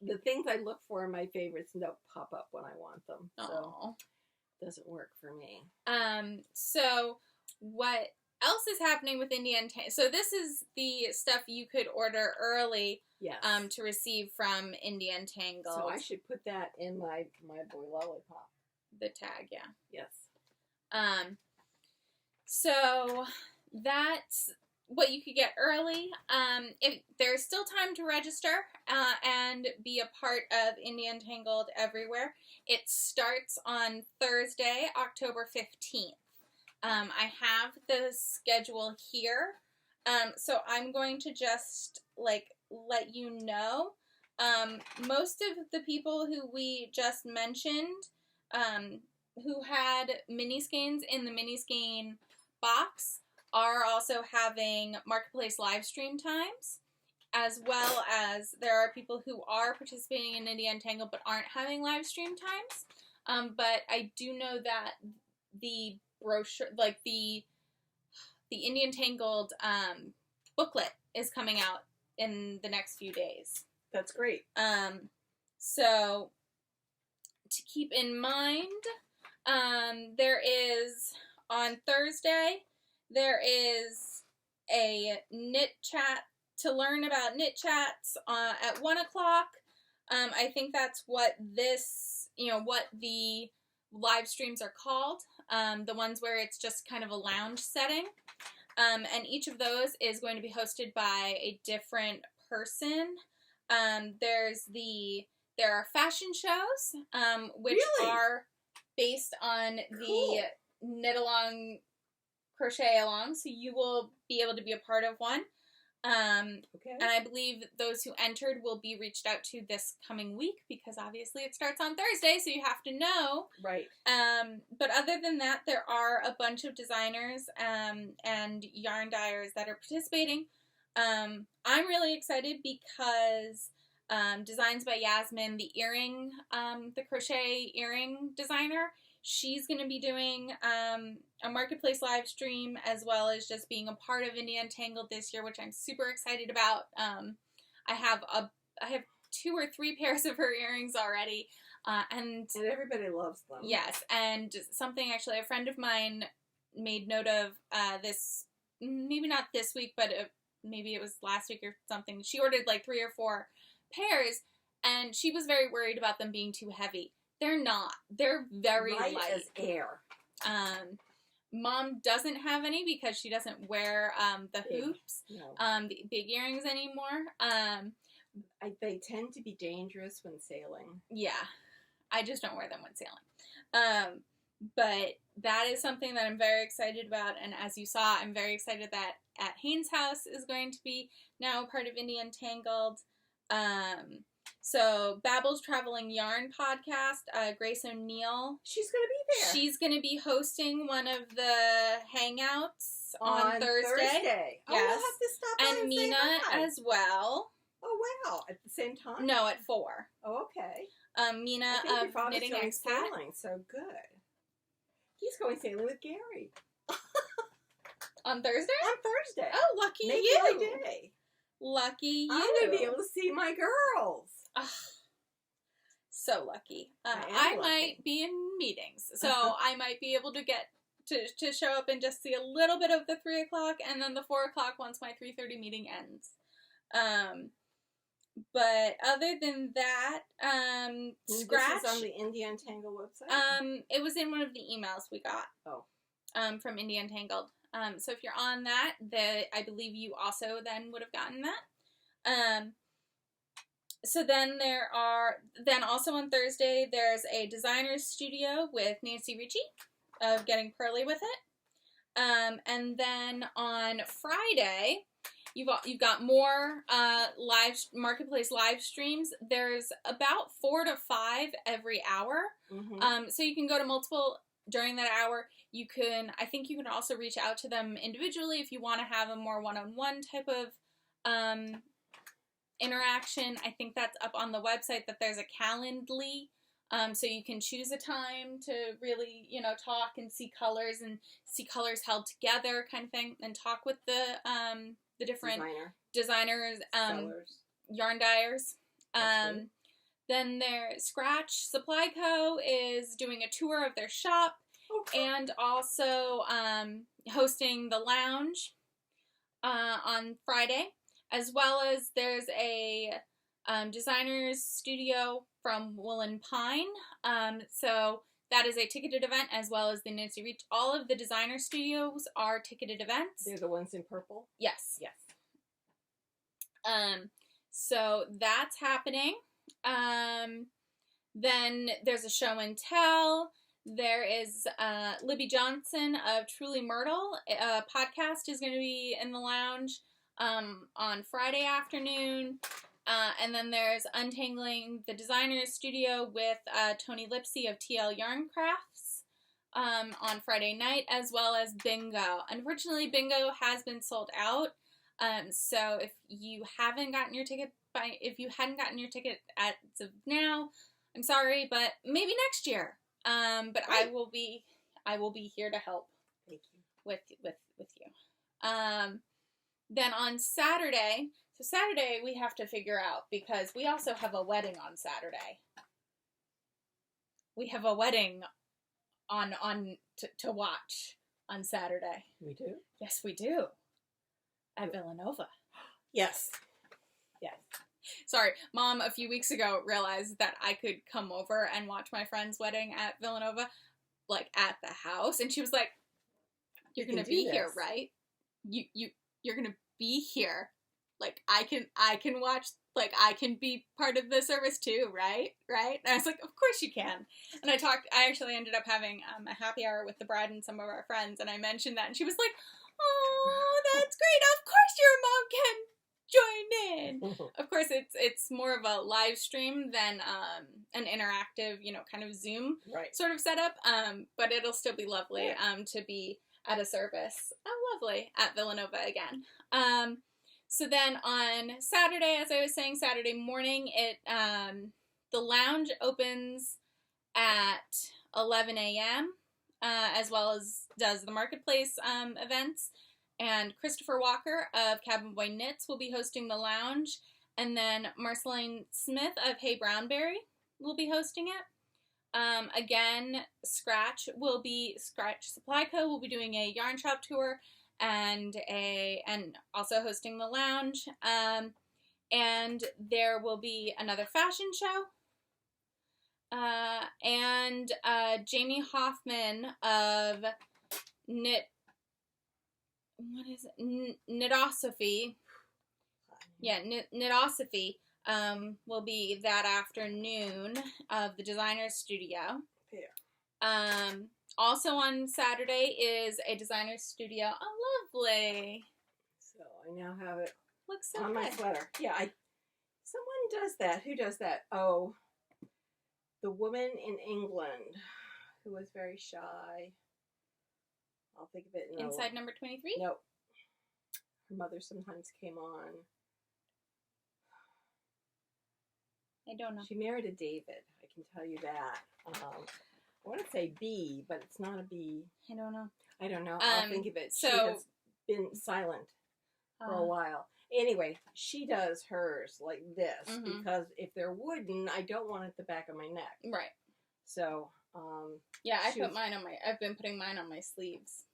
The things I look for in my favorites don't pop up when I want them. So it doesn't work for me. So what else is happening with Indie Untangled? So this is the stuff you could order early. Yes. To receive from Indie Untangled. So I should put that in my boy Lollipop. The tag, yeah. Yes. So that's what you could get early. If there's still time to register and be a part of Indie Untangled Everywhere. It starts on Thursday, October 15th. I have the schedule here. So I'm going to just let you know. Most of the people who we just mentioned, who had mini skeins in the mini skein box, are also having marketplace live stream times, as well as there are people who are participating in Indie Untangled but aren't having live stream times. But I do know that the brochure, the Indie Untangled booklet is coming out in the next few days. That's great. So to keep in mind, there is on Thursday, there is a knit chat to learn about knit chats at 1 o'clock. I think that's what this, what the live streams are called. The ones where it's just kind of a lounge setting. And each of those is going to be hosted by a different person. There are fashion shows, which really? are based on Cool. the knit along, crochet along, so you will be able to be a part of one. Okay. And I believe those who entered will be reached out to this coming week, because obviously it starts on Thursday, so you have to know. Right. But other than that, there are a bunch of designers and yarn dyers that are participating. I'm really excited because Designs by Yasmin, the crochet earring designer, she's going to be doing a marketplace live stream, as well as just being a part of Indie Untangled this year, which I'm super excited about. I have 2 or 3 pairs of her earrings already, and everybody loves them. Yes, and something actually a friend of mine made note of this, maybe not this week, but maybe it was last week or something. She ordered 3 or 4 pairs, and she was very worried about them being too heavy. They're not. They're very light. As air. Mom doesn't have any because she doesn't wear the hoops, the big earrings anymore. They tend to be dangerous when sailing. Yeah. I just don't wear them when sailing. But that is something that I'm very excited about, and as you saw, I'm very excited that At Haynes' House is going to be now a part of Indie Untangled. So Babble's Traveling Yarn podcast, Grace O'Neill. She's going to be there. She's going to be hosting one of the hangouts on Thursday. Yes. Oh, we'll have to stop by and Mina say hi. as well. Oh, wow. At the same time? No, at 4. Oh, okay. Mina I think your of father's Knitting going Expat. sailing, so good. He's going sailing with Gary. On Thursday? On Thursday. Oh, lucky Make you. my day. Lucky you. I'm going to be able to see my girls. So lucky. I might lucky. be in meetings, so I might be able to get to show up and just see a little bit of the 3 o'clock, and then the 4 o'clock once my 3:30 meeting ends. But other than that, Scratch. This is on the Indie Untangled website? It was in one of the emails we got. Oh. From Indie Untangled. So if you're on that, I believe you also then would have gotten that. So then also on Thursday, there's a designer's studio with Nancy Ricci of Getting Pearly with It. And then on Friday, you've got more marketplace live streams. There's about 4 to 5 every hour. Mm-hmm. So you can go to multiple during that hour. I think you can also reach out to them individually if you want to have a more one-on-one type of interaction. I think that's up on the website, that there's a Calendly So you can choose a time to really, you know, talk and see colors held together kind of thing, and talk with the different designers, yarn dyers. Then their Scratch Supply Co. is doing a tour of their shop, and also hosting the lounge on Friday, as well as there's a designer's studio from Woolen Pine. So that is a ticketed event, as well as the Nancy Reach. All of the designer studios are ticketed events. They're the ones in purple? Yes. Yes. So that's happening. Then there's a show and tell. There is Libby Johnson of Truly Myrtle. A podcast is going to be in the lounge on Friday afternoon. And then there's Untangling the Designer's Studio with Tony Lipsy of TL Yarn Crafts on Friday night, as well as Bingo. Unfortunately, Bingo has been sold out. So if you hadn't gotten your ticket as of now, I'm sorry, but maybe next year. But right. I will be here to help. Thank you. With you. Then on Saturday, we have to figure out, because we also have a wedding on Saturday. We have a wedding to watch on Saturday. We do? Yes, we do. At Villanova. Yes. Yes. Sorry, Mom a few weeks ago realized that I could come over and watch my friend's wedding at Villanova, like at the house, and she was like, "You're gonna be here, right? You're gonna be here. Like I can watch. Like I can be part of the service too, right? Right?" And I was like, "Of course you can." And I actually ended up having a happy hour with the bride and some of our friends, and I mentioned that, and she was like, "Oh, that's great! Of course your mom can join in." Of course, it's more of a live stream than an interactive, kind of Zoom sort of setup. But it'll still be lovely to be at a service. Oh, lovely, at Villanova again. So then on Saturday, as I was saying, Saturday morning, the lounge opens at 11 a.m. As well as does the marketplace events. And Christopher Walker of Cabin Boy Knits will be hosting the lounge. And then Marceline Smith of Hey Brownberry will be hosting it. Again, Scratch Supply Co. will be doing a yarn shop tour and also hosting the lounge. And there will be another fashion show. And Jamie Hoffman of Knitosophy. Yeah, Knitosophy will be that afternoon of the designer's studio. Yeah. Also on Saturday is a designer's studio. Oh, lovely. So I now have it Looks so on good. my sweater. Yeah, someone does that. Who does that? Oh, the woman in England who was very shy. I'll think of it in Inside number 23? Nope. Her mother sometimes came on. I don't know. She married a David. I can tell you that. I want to say B, but it's not a B. I don't know. I'll think of it. She has been silent for a while. Anyway, she does hers like this because if they're wooden, I don't want it at the back of my neck. Right. So, yeah, I've been putting mine on my sleeves.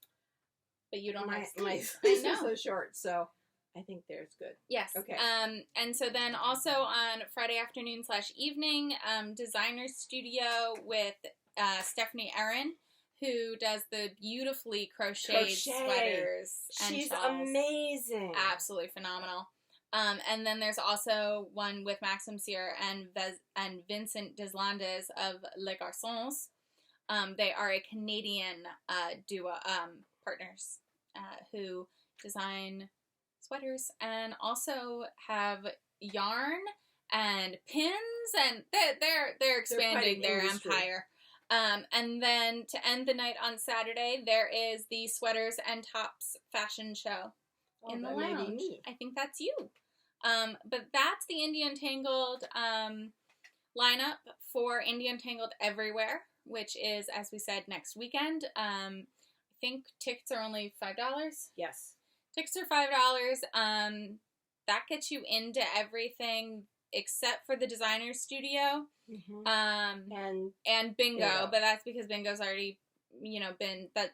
But you don't have sleeves. My sleeves are so short, so I think theirs good. Yes. Okay. And so then also on Friday afternoon / evening, Designer Studio with Stephanie Aaron, who does the beautifully crocheted sweaters and She's shawls. amazing. Absolutely phenomenal. And then there's also one with Maxime Cyr and Vincent Deslandes of Les Garçons. They are a Canadian duo partners who design sweaters and also have yarn and pins, and they're expanding their empire. And then to end the night on Saturday, there is the Sweaters and Tops fashion show in the lounge. I think that's you. But that's the Indie Untangled lineup for Indie Untangled Everywhere, which is, as we said, next weekend. I think tickets are only $5. Yes. Tickets are $5. That gets you into everything except for the designer studio, and bingo. But that's because bingo's already, that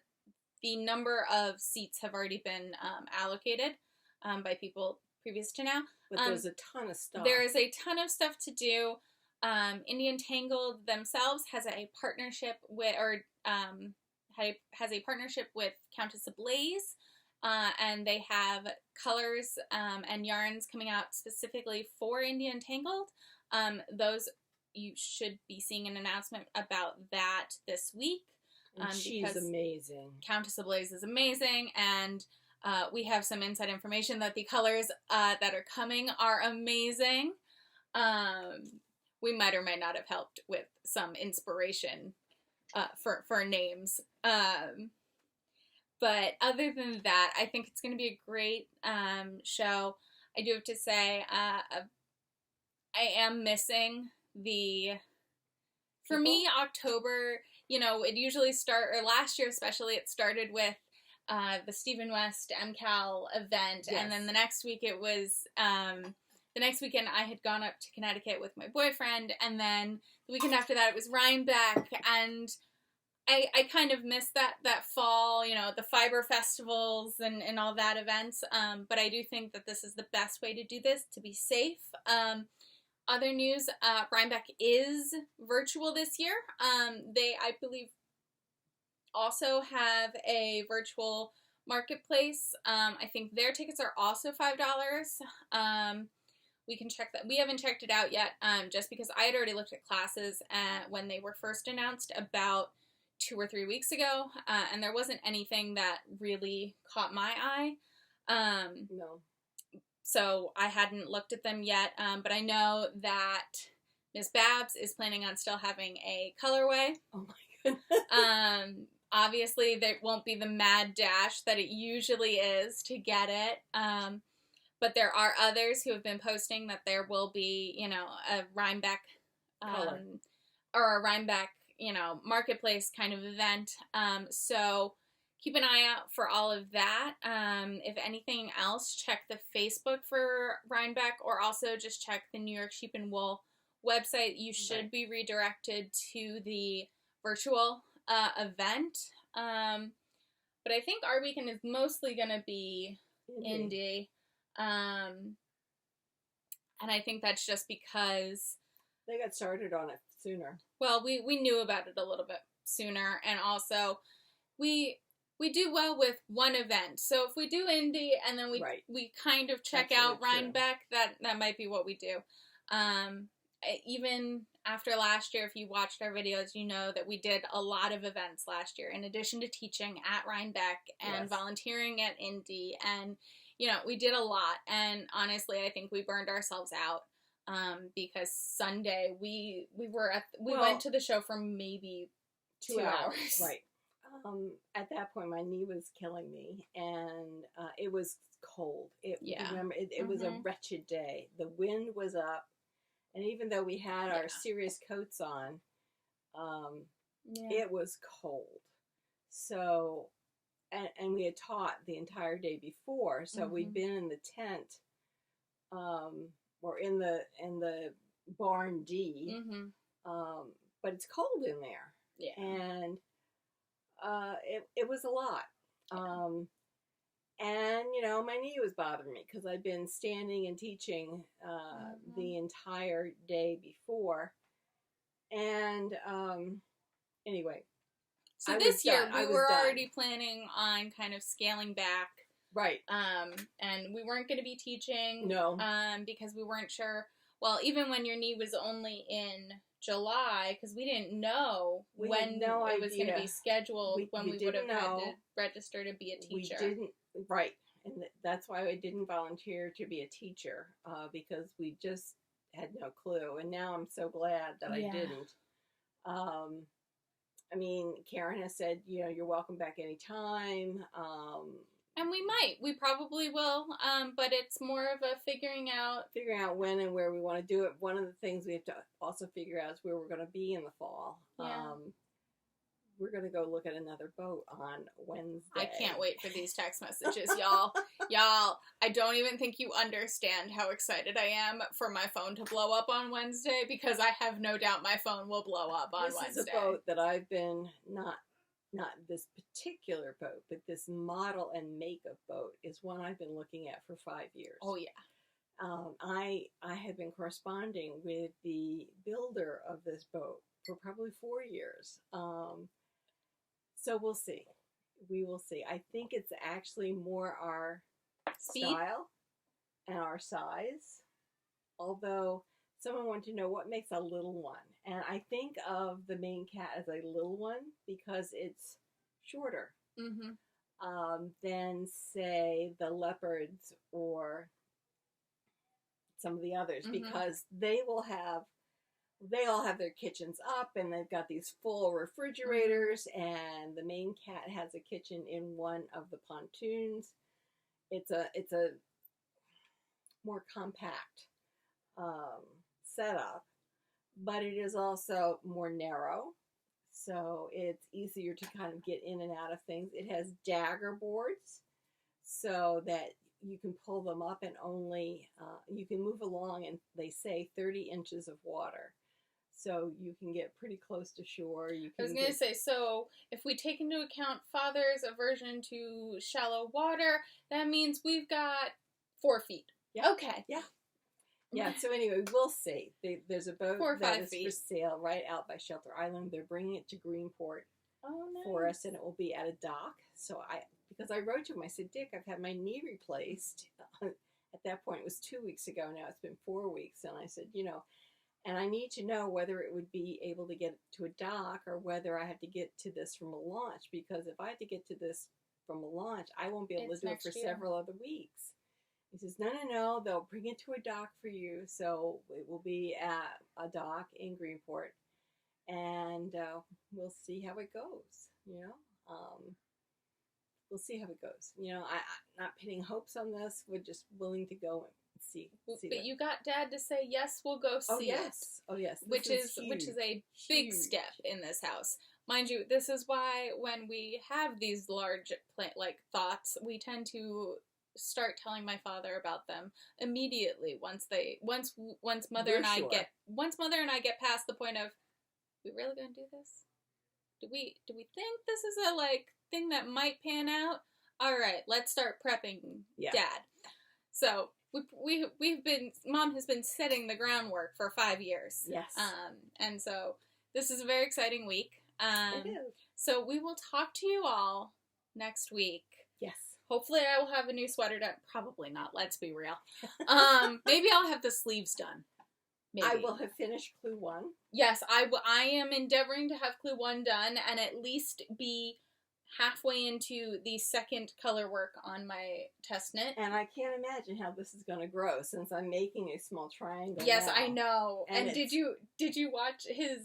the number of seats have already been allocated by people previous to now. But there's a ton of stuff. There is a ton of stuff to do. Indie Untangled themselves has a partnership with, has a partnership with Countess Ablaze, and they have colors and yarns coming out specifically for Indie Untangled. Those, you should be seeing an announcement about that this week. And she's amazing. Countess Ablaze is amazing, and we have some inside information that the colors that are coming are amazing. We might or might not have helped with some inspiration for names. But other than that, I think it's going to be a great show. I do have to say, I am missing for me, October, it usually last year especially, it started with the Stephen West MKAL event, yes. And then the next week it was, the next weekend I had gone up to Connecticut with my boyfriend, and then the weekend after that it was Rhinebeck, and I kind of missed that fall, the fiber festivals and all that events, but I do think that this is the best way to do this, to be safe. Other news, Rhinebeck is virtual this year. They, I believe, also have a virtual marketplace. I think their tickets are also $5. We can check that. We haven't checked it out yet, just because I had already looked at classes when they were first announced about 2 or 3 weeks ago, and there wasn't anything that really caught my eye. No. So I hadn't looked at them yet, but I know that Ms. Babs is planning on still having a colorway. Oh my goodness. Obviously, there won't be the mad dash that it usually is to get it, but there are others who have been posting that there will be, a Rhinebeck, or a Rhinebeck, marketplace kind of event. So keep an eye out for all of that. If anything else, check the Facebook for Rhinebeck, or also just check the New York Sheep and Wool website. You should be redirected to the virtual event. But I think our weekend is mostly going to be indie. And I think that's just because they got started on it sooner. Well, we knew about it a little bit sooner, and also we do well with one event. So if we do indie and then we kind of check out Rhinebeck, that might be what we do. Even after last year, if you watched our videos, you know that we did a lot of events last year, in addition to teaching at Rhinebeck and volunteering at Indie, and we did a lot. And honestly, I think we burned ourselves out because Sunday we went to the show for maybe 2 hours. Right. At that point, my knee was killing me, and it was cold. It was a wretched day. The wind was up. And even though we had our serious coats on, it was cold. So, and we had taught the entire day before, so we'd been in the tent, or in the barn D, but it's cold in there. Yeah. And it was a lot. And, my knee was bothering me because I'd been standing and teaching the entire day before. And anyway. So this year we were already planning on kind of scaling back. Right. And we weren't going to be teaching. No. Because we weren't sure. Well, even when your knee was only in July, because we didn't know when it was going to be scheduled, when we would have had to register to be a teacher. We didn't. Right. And that's why I didn't volunteer to be a teacher, because we just had no clue. And now I'm so glad that I didn't. I mean, Karen has said, you're welcome back anytime. And we probably will, but it's more of a figuring out when and where we want to do it. One of the things we have to also figure out is where we're going to be in the fall. Yeah. We're going to go look at another boat on Wednesday. I can't wait for these text messages, y'all. Y'all, I don't even think you understand how excited I am for my phone to blow up on Wednesday, because I have no doubt my phone will blow up on Wednesday. This is a boat that I've been, not this particular boat, but this model and make of boat is one I've been looking at for 5 years. Oh, yeah. I have been corresponding with the builder of this boat for probably 4 years. So we'll see. We will see. I think it's actually more our style and our size. Although someone wanted to know what makes a little one. And I think of the main cat as a little one because it's shorter than, say, the leopards or some of the others, because they all have their kitchens up, and they've got these full refrigerators, and the main cat has a kitchen in one of the pontoons. It's a more compact setup, but it is also more narrow, so it's easier to kind of get in and out of things. It has dagger boards so that you can pull them up and only you can move along, and they say 30 inches of water. So you can get pretty close to shore. I was going to say, so if we take into account Father's aversion to shallow water, that means we've got 4 feet. Yeah. Okay. Yeah. Yeah, so anyway, we'll see. There's a boat 4 or 5 that is feet for sale right out by Shelter Island. They're bringing it to Greenport for us, and it will be at a dock. So because I wrote to him, I said, Dick, I've had my knee replaced. At that point, it was 2 weeks ago. Now it's been 4 weeks. And I said, and I need to know whether it would be able to get to a dock or whether I have to get to this from a launch. Because if I have to get to this from a launch, I won't be able to do it for several other weeks. He says, no, they'll bring it to a dock for you. So it will be at a dock in Greenport. And we'll see how it goes, We'll see how it goes. I'm not pinning hopes on this. We're just willing to go and see. But you got Dad to say, yes, we'll go see it. Oh, yes. Which is a big step in this house. Mind you, this is why when we have these large thoughts, we tend to start telling my father about them immediately once Mother and I get past the point of, we really gonna do this? Do we think this is a thing that might pan out? All right, let's start prepping Dad. So Mom has been setting the groundwork for 5 years. Yes. And so this is a very exciting week. It is. So we will talk to you all next week. Yes. Hopefully I will have a new sweater done. Probably not, let's be real. Maybe I'll have the sleeves done. Maybe. I will have finished Clue 1. Yes, I am endeavoring to have Clue 1 done and at least be halfway into the second color work on my test knit. And I can't imagine how this is going to grow since I'm making a small triangle. Yes, now. I know. And did you watch his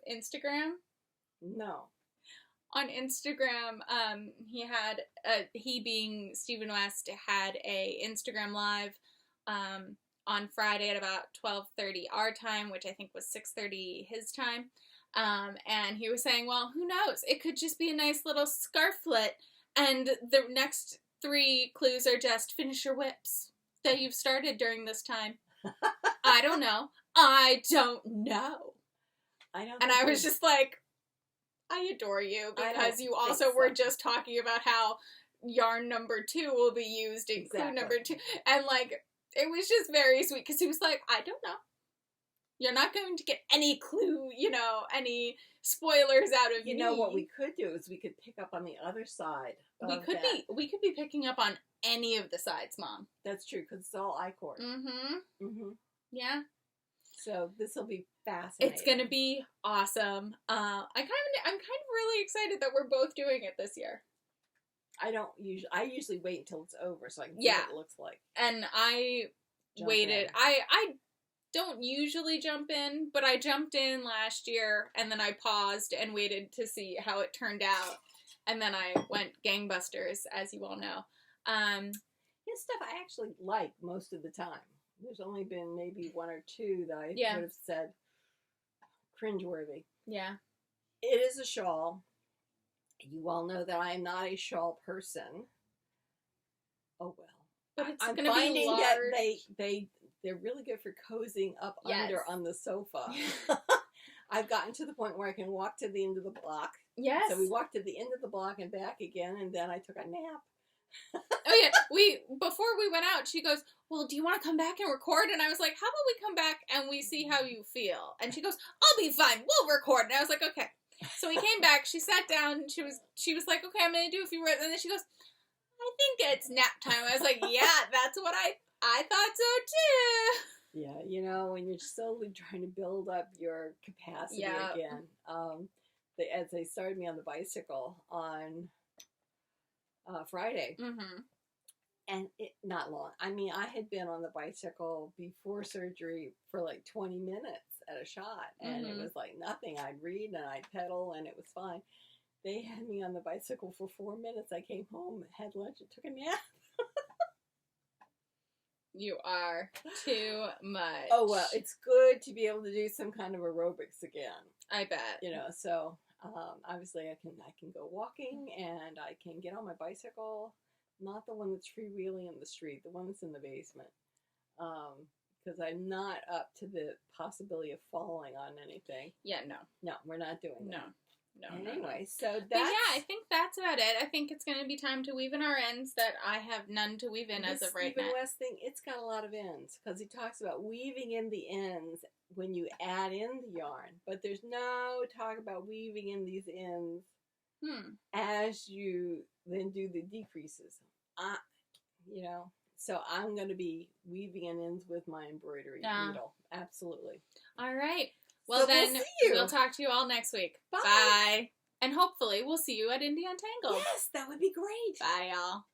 Instagram? No. On Instagram, he being Stephen West had a Instagram live on Friday at about 12:30 our time, which I think was 6:30 his time. And he was saying, well, who knows? It could just be a nice little scarflet, and the next 3 clues are just finish your whips that you've started during this time. I don't know. And I was just like, I adore you, because you also were just talking about how yarn number 2 will be used in clue number 2. And it was just very sweet, because he was like, I don't know. You're not going to get any clue, any spoilers out of me. What we could do is we could pick up on the other side. We could be picking up on any of the sides, Mom. That's true, because it's all I-cord. Mm-hmm. Mm-hmm. Yeah. So this will be fascinating. It's gonna be awesome. I'm kind of really excited that we're both doing it this year. I usually wait until it's over so I can see what it looks like. And I waited. I don't usually jump in, but I jumped in last year and then I paused and waited to see how it turned out. and then I went gangbusters, as you all know. His stuff I actually like most of the time. There's only been maybe one or two that I would have said cringeworthy. Yeah. It is a shawl. You all know that I am not a shawl person. Oh well. But it's I'm going to be finding large. that they're really good for cozying up under on the sofa. I've gotten to the point where I can walk to the end of the block. Yes. So we walked to the end of the block and back again, and then I took a nap. Oh yeah, before we went out, she goes, well, do you want to come back and record? And I was like, how about we come back and we see how you feel? And she goes, I'll be fine, we'll record. And I was like, okay. So we came back, she sat down, and she was like, okay, I'm going to do a few words. And then she goes, I think it's nap time. I was like, yeah, that's what I thought so too. Yeah, you know, when you're slowly trying to build up your capacity again. As they started me on the bicycle on Friday. Mm-hmm. And not long. I mean, I had been on the bicycle before surgery for like 20 minutes at a shot. And it was like nothing. I'd read and I'd pedal and it was fine. They had me on the bicycle for 4 minutes. I came home, had lunch, and took a nap. You are too much. Oh, well, it's good to be able to do some kind of aerobics again. I bet. You know, so obviously I can go walking and I can get on my bicycle. Not the one that's freewheeling in the street, the one that's in the basement. Because I'm not up to the possibility of falling on anything. Yeah, no. No, we're not doing that. No. Anyway, so that's... But yeah, I think that's about it. I think it's going to be time to weave in our ends that I have none to weave in as of right now. Stephen West thing, it's got a lot of ends. Because he talks about weaving in the ends when you add in the yarn. But there's no talk about weaving in these ends as you then do the decreases. You know, so I'm going to be weaving in ends with my embroidery needle. Absolutely. All right. Well, so then we'll talk to you all next week. Bye. Bye. And hopefully we'll see you at Indie Untangled. Yes, that would be great. Bye, y'all.